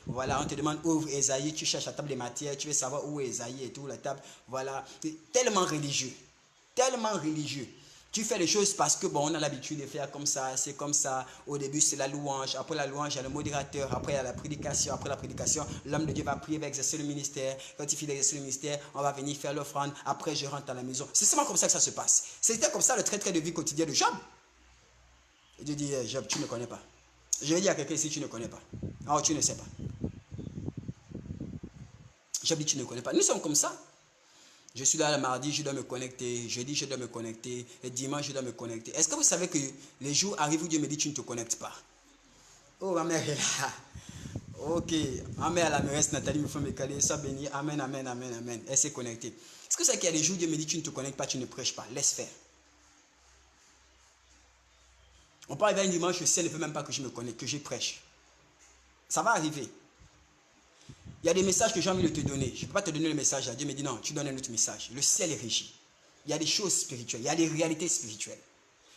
Voilà, on te demande ouvre Ésaïe, tu cherches la table des matières, tu veux savoir où est Ésaïe et tout, la table, voilà. Tellement religieux, tellement religieux. Tu fais les choses parce que bon, on a l'habitude de faire comme ça, c'est comme ça. Au début, c'est la louange. Après la louange, il y a le modérateur. Après, il y a la prédication. Après la prédication, l'homme de Dieu va prier, va exercer le ministère. Quand il finit d'exercer le ministère, on va venir faire l'offrande. Après, je rentre à la maison. C'est seulement comme ça que ça se passe. C'était comme ça le trait de vie quotidien de Job. Et Dieu dit, Job, tu ne connais pas. Je vais dire à quelqu'un ici, tu ne connais pas. Oh, tu ne sais pas. Job dit, tu ne connais pas. Nous sommes comme ça. Je suis là le mardi, je dois me connecter. Jeudi, je dois me connecter. Le dimanche, je dois me connecter. Est-ce que vous savez que les jours arrivent où Dieu me dit tu ne te connectes pas? Oh, ma mère est là. Ok. Ma mère, la mairesse Nathalie me fait me caler. Ça bénit. Amen, amen, amen, amen. Elle s'est connectée. Est-ce que vous savez qu'il y a des jours où Dieu me dit tu ne te connectes pas, tu ne prêches pas? Laisse faire. On peut arriver un dimanche, le ciel ne veut même pas que je me connecte, que je prêche. Ça va arriver. Il y a des messages que j'ai envie de te donner. Je ne peux pas te donner le message là. Dieu me dit non, tu donnes un autre message. Le ciel est régi. Il y a des choses spirituelles. Il y a des réalités spirituelles.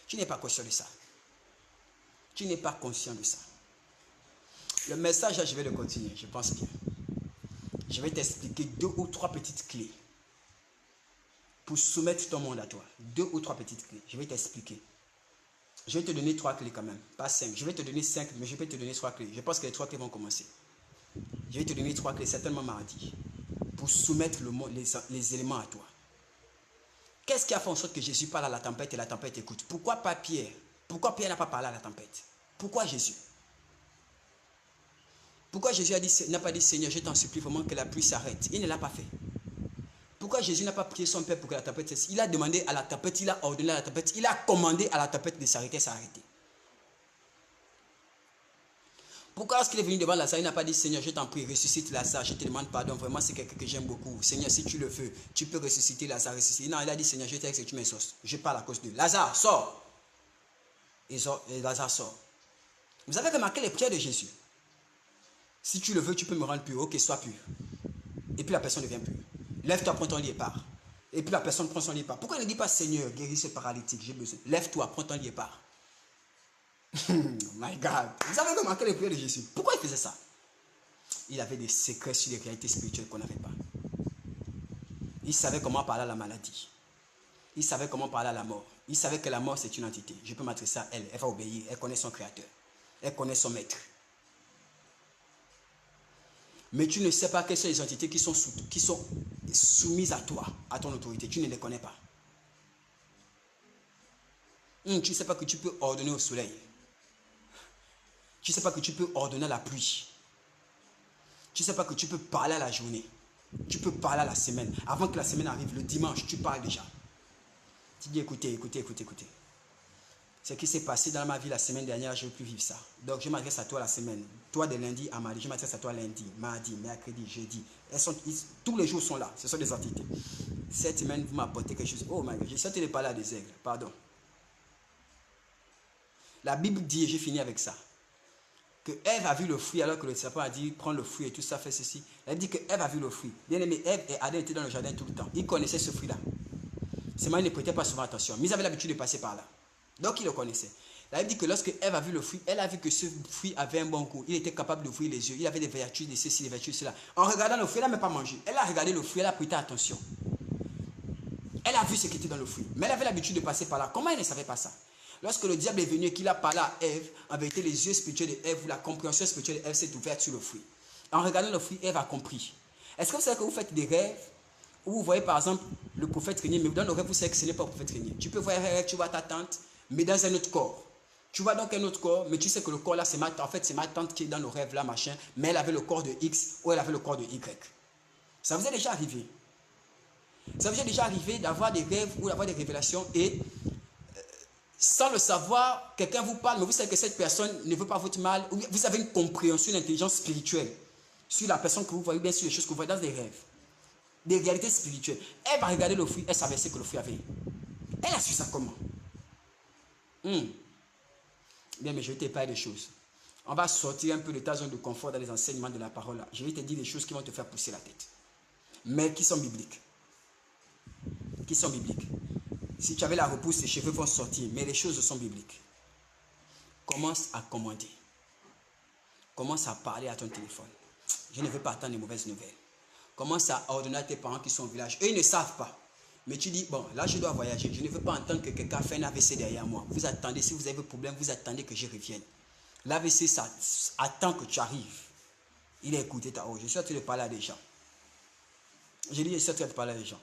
Tu n'es pas conscient de ça. Tu n'es pas conscient de ça. Le message là, je vais le continuer. Je pense bien. Je vais t'expliquer 2 ou 3 petites clés pour soumettre ton monde à toi. 2 ou 3 petites clés. Je vais t'expliquer. Je vais te donner 3 clés quand même. Pas 5. Je vais te donner 5, mais je vais te donner 3 clés. Je pense que les 3 clés vont commencer. Je vais te donner 3 clés, certainement mardi, pour soumettre les éléments à toi. Qu'est-ce qui a fait en sorte que Jésus parle à la tempête et la tempête écoute? Pourquoi pas Pierre? Pourquoi Pierre n'a pas parlé à la tempête? Pourquoi Jésus? Pourquoi Jésus n'a pas dit Seigneur, je t'en supplie vraiment que la pluie s'arrête? Il ne l'a pas fait. Pourquoi Jésus n'a pas prié son Père pour que la tempête cesse? Il a demandé à la tempête, il a ordonné à la tempête, il a commandé à la tempête de s'arrêter, s'arrêter. Pourquoi lorsqu'il est venu devant Lazare, il n'a pas dit Seigneur, je t'en prie, ressuscite Lazare, je te demande pardon, vraiment c'est quelqu'un que j'aime beaucoup. Seigneur, si tu le veux, tu peux ressusciter Lazare, ressusciter. Non, il a dit Seigneur, je t'exécute mes sauces. Je parle à cause de Lazare, sors. Et Lazare sort. Vous avez remarqué les prières de Jésus. Si tu le veux, tu peux me rendre pur. Ok, sois pur. Et puis la personne devient pure. Lève-toi, prends ton lit et pars. Et puis la personne prend son lit et part. Pourquoi il ne dit pas, Seigneur, guéris ce paralytique, j'ai besoin. Lève-toi, prends ton lit et pars. My God. Vous avez remarqué les prières de Jésus. Pourquoi il faisait ça? Il avait des secrets sur les réalités spirituelles qu'on n'avait pas. Il savait comment parler à la maladie. Il savait comment parler à la mort. Il savait que la mort, c'est une entité. Je peux m'adresser à elle. Elle va obéir. Elle connaît son créateur. Elle connaît son maître. Mais tu ne sais pas quelles sont les entités qui sont soumises à toi, à ton autorité. Tu ne les connais pas. Tu ne sais pas que tu peux ordonner au soleil. Tu ne sais pas que tu peux ordonner à la pluie. Tu ne sais pas que tu peux parler à la journée. Tu peux parler à la semaine. Avant que la semaine arrive, le dimanche, tu parles déjà. Tu dis, écoutez. Ce qui s'est passé dans ma vie la semaine dernière, je ne veux plus vivre ça. Donc, je m'adresse à toi la semaine. Toi, de lundi à mardi, je m'adresse à toi lundi, mardi, mercredi, jeudi. Tous les jours sont là. Ce sont des entités. Cette semaine, vous m'apportez quelque chose. Oh my God, j'ai sorti de parler à des aigles. Pardon. La Bible dit, et j'ai fini avec ça, que Ève a vu le fruit alors que le serpent a dit, prends le fruit et tout ça, fait ceci. Elle dit que Ève a vu le fruit. Bien aimé, Ève et Adam étaient dans le jardin tout le temps. Ils connaissaient ce fruit-là. Seulement, ils ne prêtaient pas souvent attention. Mais ils avaient l'habitude de passer par là. Donc, il le connaissait. La Bible dit que lorsque Ève a vu le fruit, elle a vu que ce fruit avait un bon goût. Il était capable d'ouvrir les yeux. Il avait des vertus de ceci, des vertus de cela. En regardant le fruit, elle n'a même pas mangé. Elle a regardé le fruit, elle a prêté attention. Elle a vu ce qui était dans le fruit. Mais elle avait l'habitude de passer par là. Comment elle ne savait pas ça? Lorsque le diable est venu et qu'il a parlé à Ève, en vérité, les yeux spirituels de Ève, ou la compréhension spirituelle de Ève s'est ouverte sur le fruit. En regardant le fruit, Ève a compris. Est-ce que vous savez que vous faites des rêves où vous voyez par exemple le prophète régner, mais dans le rêve, vous savez que ce n'est pas le prophète régner. Tu peux voir un rêve, tu vois ta tante, mais dans un autre corps. Tu vois donc un autre corps, mais tu sais que le corps là, c'est ma tante qui est dans le rêve là, machin, mais elle avait le corps de X ou elle avait le corps de Y. Ça vous est déjà arrivé? Ça vous est déjà arrivé d'avoir des rêves ou d'avoir des révélations et sans le savoir, quelqu'un vous parle, mais vous savez que cette personne ne veut pas votre mal, ou vous avez une compréhension, une intelligence spirituelle sur la personne que vous voyez, bien sur les choses que vous voyez dans des rêves, des réalités spirituelles. Elle va regarder le fruit, elle savait ce que le fruit avait. Elle a su ça comment? Bien, mais je vais te parler des choses. On va sortir un peu de ta zone de confort dans les enseignements de la parole. Là. Je vais te dire des choses qui vont te faire pousser la tête, mais qui sont bibliques. Qui sont bibliques. Si tu avais la repousse, tes cheveux vont sortir, mais les choses sont bibliques. Commence à commander. Commence à parler à ton téléphone. Je ne veux pas attendre les mauvaises nouvelles. Commence à ordonner à tes parents qui sont au village. Eux, ils ne savent pas. Mais tu dis, bon, là, je dois voyager. Je ne veux pas entendre que quelqu'un fait un AVC derrière moi. Vous attendez, si vous avez un problème, vous attendez que je revienne. L'AVC, ça attend que tu arrives. Il a écouté ta voix. Je suis en train de parler à des gens. Je dis, je suis en train de parler à des gens.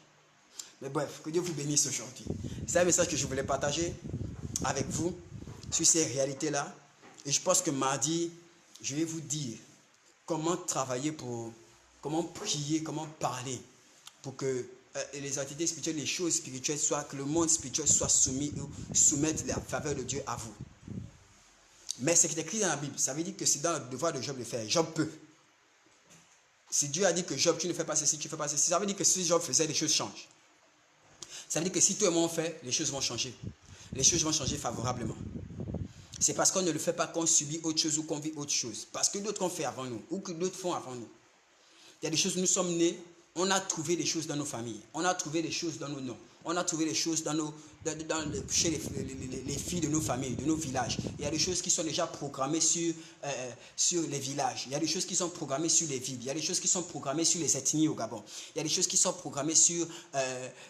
Mais bref, que Dieu vous bénisse aujourd'hui. C'est un message que je voulais partager avec vous sur ces réalités-là. Et je pense que mardi, je vais vous dire comment travailler comment prier, comment parler pour que les entités spirituelles, les choses spirituelles soient, que le monde spirituel soit soumis ou soumette la faveur de Dieu à vous. Mais c'est écrit dans la Bible. Ça veut dire que c'est dans le devoir de Job de faire. Job peut. Si Dieu a dit que Job, tu ne fais pas ceci, tu ne fais pas ceci, ça veut dire que si Job faisait, les choses changent. Ça veut dire que si toi et moi on fait, les choses vont changer. Les choses vont changer favorablement. C'est parce qu'on ne le fait pas qu'on subit autre chose ou qu'on vit autre chose. Parce que d'autres ont fait avant nous ou que d'autres font avant nous. Il y a des choses, nous sommes nés, on a trouvé des choses dans nos familles. On a trouvé des choses dans nos noms. On a trouvé des choses chez les filles de nos familles, de nos villages. Il y a des choses qui sont déjà programmées sur les villages. Il y a des choses qui sont programmées sur les villes. Il y a des choses qui sont programmées sur les ethnies au Gabon. Il y a des choses qui sont programmées sur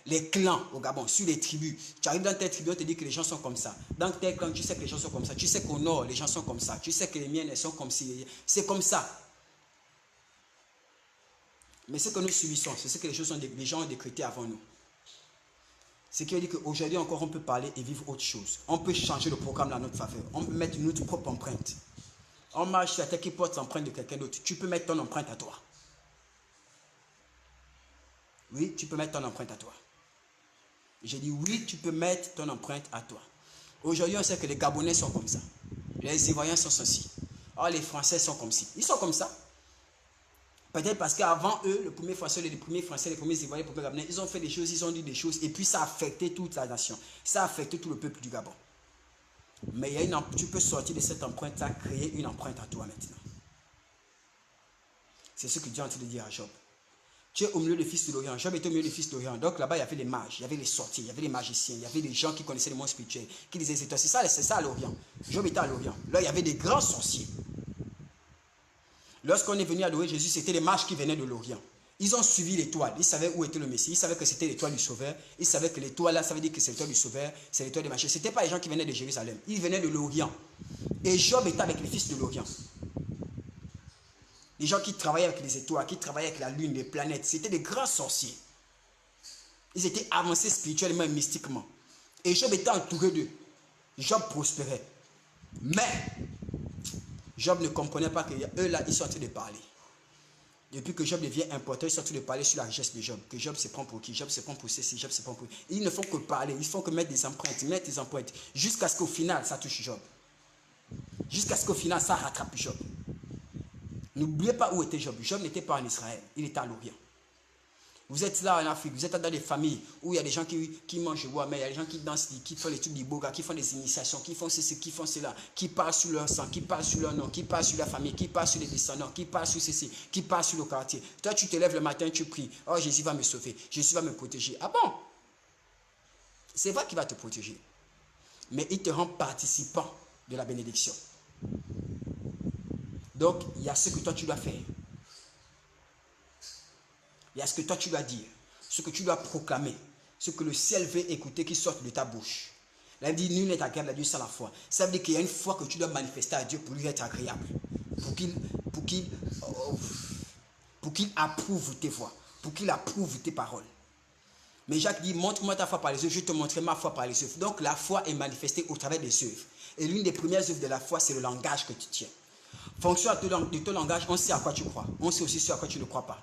les clans au Gabon, sur les tribus. Tu arrives dans telle tribu, on te dit que les gens sont comme ça. Dans tel clan, tu sais que les gens sont comme ça. Tu sais qu'au nord, les gens sont comme ça. Tu sais que les miennes, elles sont comme ci. C'est comme ça. Mais ce que nous subissons, c'est ce que les gens ont décrété avant nous. Ce qui veut dire qu'aujourd'hui encore, on peut parler et vivre autre chose. On peut changer le programme à notre faveur. On peut mettre notre propre empreinte. On marche sur la terre qui porte l'empreinte de quelqu'un d'autre. Tu peux mettre ton empreinte à toi. Oui, tu peux mettre ton empreinte à toi. J'ai dit oui, tu peux mettre ton empreinte à toi. Aujourd'hui, on sait que les Gabonais sont comme ça. Les Ivoiriens sont ceci. Oh, les Français sont comme ci. Ils sont comme ça. Peut-être parce qu'avant eux, les premiers Français, les premiers Ivoiriens, les premiers Gabonais, ils ont fait des choses, ils ont dit des choses, et puis ça a affecté toute la nation. Ça a affecté tout le peuple du Gabon. Mais tu peux sortir de cette empreinte-là, créer une empreinte à toi maintenant. C'est ce que Dieu est en train de dire à Job. Tu es au milieu des fils de l'Orient. Job était au milieu des fils de l'Orient. Donc là-bas, il y avait les mages, il y avait les sorciers, il y avait les magiciens, il y avait des gens qui connaissaient le monde spirituel, qui disaient c'est ça à l'Orient. Job était à l'Orient. Là, il y avait des grands sorciers. Lorsqu'on est venu adorer Jésus, c'était les mages qui venaient de l'Orient. Ils ont suivi l'étoile. Ils savaient où était le Messie. Ils savaient que c'était l'étoile du Sauveur. Ils savaient que l'étoile là, ça veut dire que c'est l'étoile du Sauveur, c'est l'étoile des machins. Ce n'étaient pas les gens qui venaient de Jérusalem. Ils venaient de l'Orient. Et Job était avec les fils de l'Orient. Les gens qui travaillaient avec les étoiles, qui travaillaient avec la lune, les planètes. C'était des grands sorciers. Ils étaient avancés spirituellement et mystiquement. Et Job était entouré d'eux. Job prospérait. Mais Job ne comprenait pas qu'eux là, ils sont en train de parler. Depuis que Job devient important, ils sont en train de parler sur la richesse de Job. Que Job se prend pour qui? Job se prend pour ceci, Job se prend pour... Ils ne font que parler, ils font que mettre des empreintes, jusqu'à ce qu'au final, ça touche Job. Jusqu'à ce qu'au final, ça rattrape Job. N'oubliez pas où était Job. Job n'était pas en Israël, il était à l'Orient. Vous êtes là en Afrique, vous êtes dans des familles où il y a des gens qui mangent mais il y a des gens qui dansent, qui font les trucs d'Iboga, qui font des initiations, qui font ceci, qui font cela, qui parlent sur leur sang, qui parlent sur leur nom, qui parlent sur la famille, qui parlent sur les descendants, qui parlent sur ceci, qui parlent sur le quartier. Toi, tu te lèves le matin, tu pries. Oh, Jésus va me sauver, Jésus va me protéger. Ah bon? C'est vrai qu'il va te protéger. Mais il te rend participant de la bénédiction. Donc, il y a ce que toi, tu dois faire. Il y a ce que toi tu dois dire, ce que tu dois proclamer, ce que le ciel veut écouter qui sorte de ta bouche. La Bible dit, nul n'est agréable à Dieu sans la foi. Ça veut dire qu'il y a une foi que tu dois manifester à Dieu pour lui être agréable. Pour qu'il approuve tes voix, pour qu'il approuve tes paroles. Mais Jacques dit, montre-moi ta foi par les œuvres, je te montrerai ma foi par les œuvres. Donc la foi est manifestée au travers des œuvres. Et l'une des premières œuvres de la foi, c'est le langage que tu tiens. Fonction de ton langage, on sait à quoi tu crois. On sait aussi ce à quoi tu ne crois pas.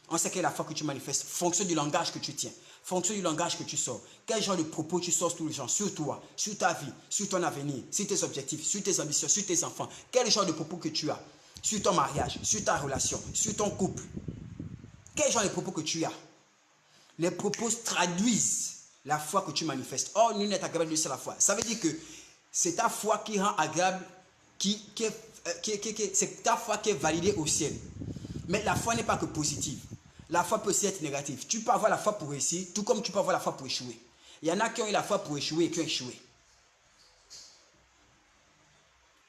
On sait quelle est la foi que tu manifestes, fonction du langage que tu tiens, fonction du langage que tu sors. Quel genre de propos tu sors tous les jours, sur toi, sur ta vie, sur ton avenir, sur tes objectifs, sur tes ambitions, sur tes enfants. Quel genre de propos que tu as, sur ton mariage, sur ta relation, sur ton couple. Quel genre de propos que tu as. Les propos traduisent la foi que tu manifestes. Or, nul n'est agréable de la foi. Ça veut dire que c'est ta foi qui rend agréable, c'est ta foi qui est validée au ciel. Mais la foi n'est pas que positive. La foi peut aussi être négative. Tu peux avoir la foi pour réussir, tout comme tu peux avoir la foi pour échouer. Il y en a qui ont eu la foi pour échouer et qui ont échoué.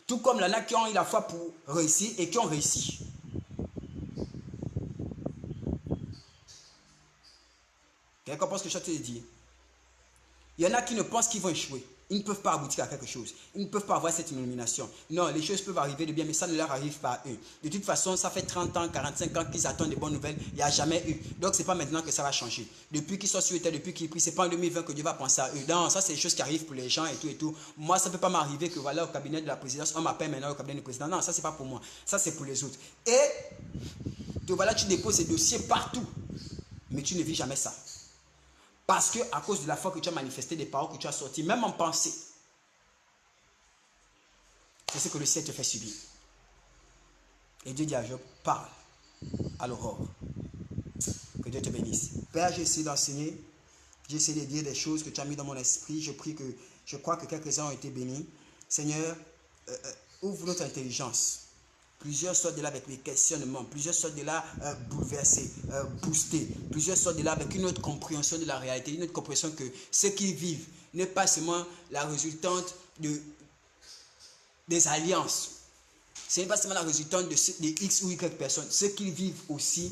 Tout comme il y en a qui ont eu la foi pour réussir et qui ont réussi. Quelqu'un comprend ce que je te dis? Il y en a qui ne pensent qu'ils vont échouer. Ils ne peuvent pas aboutir à quelque chose. Ils ne peuvent pas avoir cette illumination. Non, les choses peuvent arriver de bien, mais ça ne leur arrive pas à eux. De toute façon, ça fait 30 ans, 45 ans qu'ils attendent des bonnes nouvelles. Il n'y a jamais eu. Donc, ce n'est pas maintenant que ça va changer. Depuis qu'ils sont sur terre, depuis qu'ils prient, ce n'est pas en 2020 que Dieu va penser à eux. Non, ça, c'est des choses qui arrivent pour les gens et tout et tout. Moi, ça ne peut pas m'arriver que voilà, au cabinet de la présidence, on m'appelle maintenant au cabinet du président. Non, ça, ce n'est pas pour moi. Ça, c'est pour les autres. Et te voilà, tu déposes ces dossiers partout. Mais tu ne vis jamais ça. Parce que à cause de la foi que tu as manifesté, des paroles que tu as sorties, même en pensée, c'est ce que le ciel te fait subir. Et Dieu dit à Job, parle à l'aurore. Que Dieu te bénisse. Père, j'ai essayé d'enseigner, j'ai essayé de dire des choses que tu as mis dans mon esprit. Je crois que quelques-uns ont été bénis. Seigneur, ouvre notre intelligence. Plusieurs sortent de là avec des questionnements, plusieurs sortent de là bouleversés, boostés, plusieurs sortent de là avec une autre compréhension de la réalité, une autre compréhension que ce qu'ils vivent n'est pas seulement la résultante des alliances. Ce n'est pas seulement la résultante de X ou Y personnes. Ce qu'ils vivent aussi,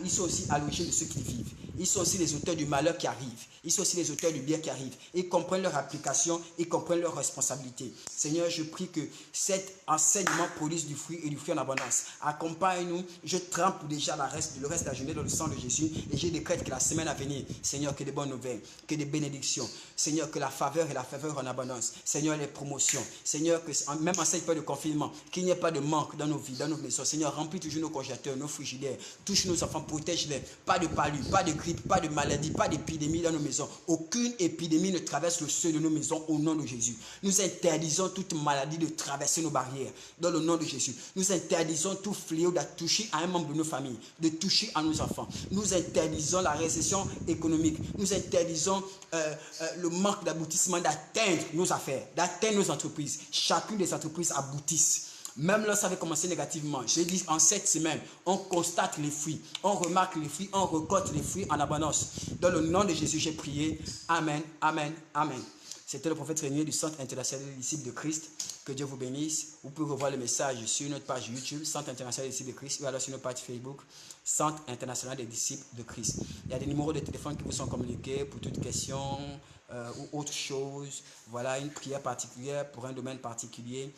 ils sont aussi à l'origine de ce qu'ils vivent. Ils sont aussi les auteurs du malheur qui arrive. Ils sont aussi les auteurs du bien qui arrive. Ils comprennent leur application, ils comprennent leur responsabilité. Seigneur, je prie que cet enseignement produise du fruit et du fruit en abondance. Accompagne-nous. Je trempe déjà le reste de la journée dans le sang de Jésus et je décrète que la semaine à venir, Seigneur, que des bonnes nouvelles, que des bénédictions. Seigneur, que la faveur et la faveur en abondance. Seigneur, les promotions. Seigneur, que même en cette période de confinement, qu'il n'y ait pas de manque dans nos vies, dans nos maisons. Seigneur, remplis toujours nos congélateurs, nos frigidaires. Touche nos enfants, protège-les. Pas de palu, pas de grippe, pas de maladie, pas d'épidémie dans nos maisons. Aucune épidémie ne traverse le seuil de nos maisons au nom de Jésus. Nous interdisons toute maladie de traverser nos barrières dans le nom de Jésus. Nous interdisons tout fléau de toucher à un membre de nos familles, de toucher à nos enfants. Nous interdisons la récession économique. Nous interdisons le manque d'aboutissement d'atteindre nos affaires, d'atteindre nos entreprises. Chacune des entreprises aboutisse. Même lorsque ça avait commencé négativement, j'ai dit en cette semaine, on constate les fruits, on remarque les fruits, on récolte les fruits en abondance. Dans le nom de Jésus, j'ai prié. Amen, amen, amen. C'était le prophète Régnier du Centre international des disciples de Christ. Que Dieu vous bénisse. Vous pouvez revoir le message sur notre page YouTube, Centre international des disciples de Christ, ou alors sur notre page Facebook, Centre international des disciples de Christ. Il y a des numéros de téléphone qui vous sont communiqués pour toute question ou autre chose. Voilà, une prière particulière pour un domaine particulier.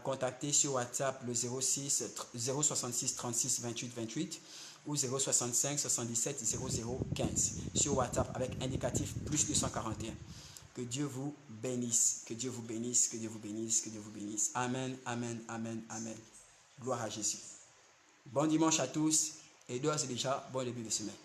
Contactez sur WhatsApp le 066 36 28 28 ou 065 77 00 15 sur WhatsApp avec indicatif plus 241. Que Dieu vous bénisse, que Dieu vous bénisse, que Dieu vous bénisse, que Dieu vous bénisse. Amen, amen, amen, amen. Gloire à Jésus. Bon dimanche à tous et d'ores et déjà, bon début de semaine.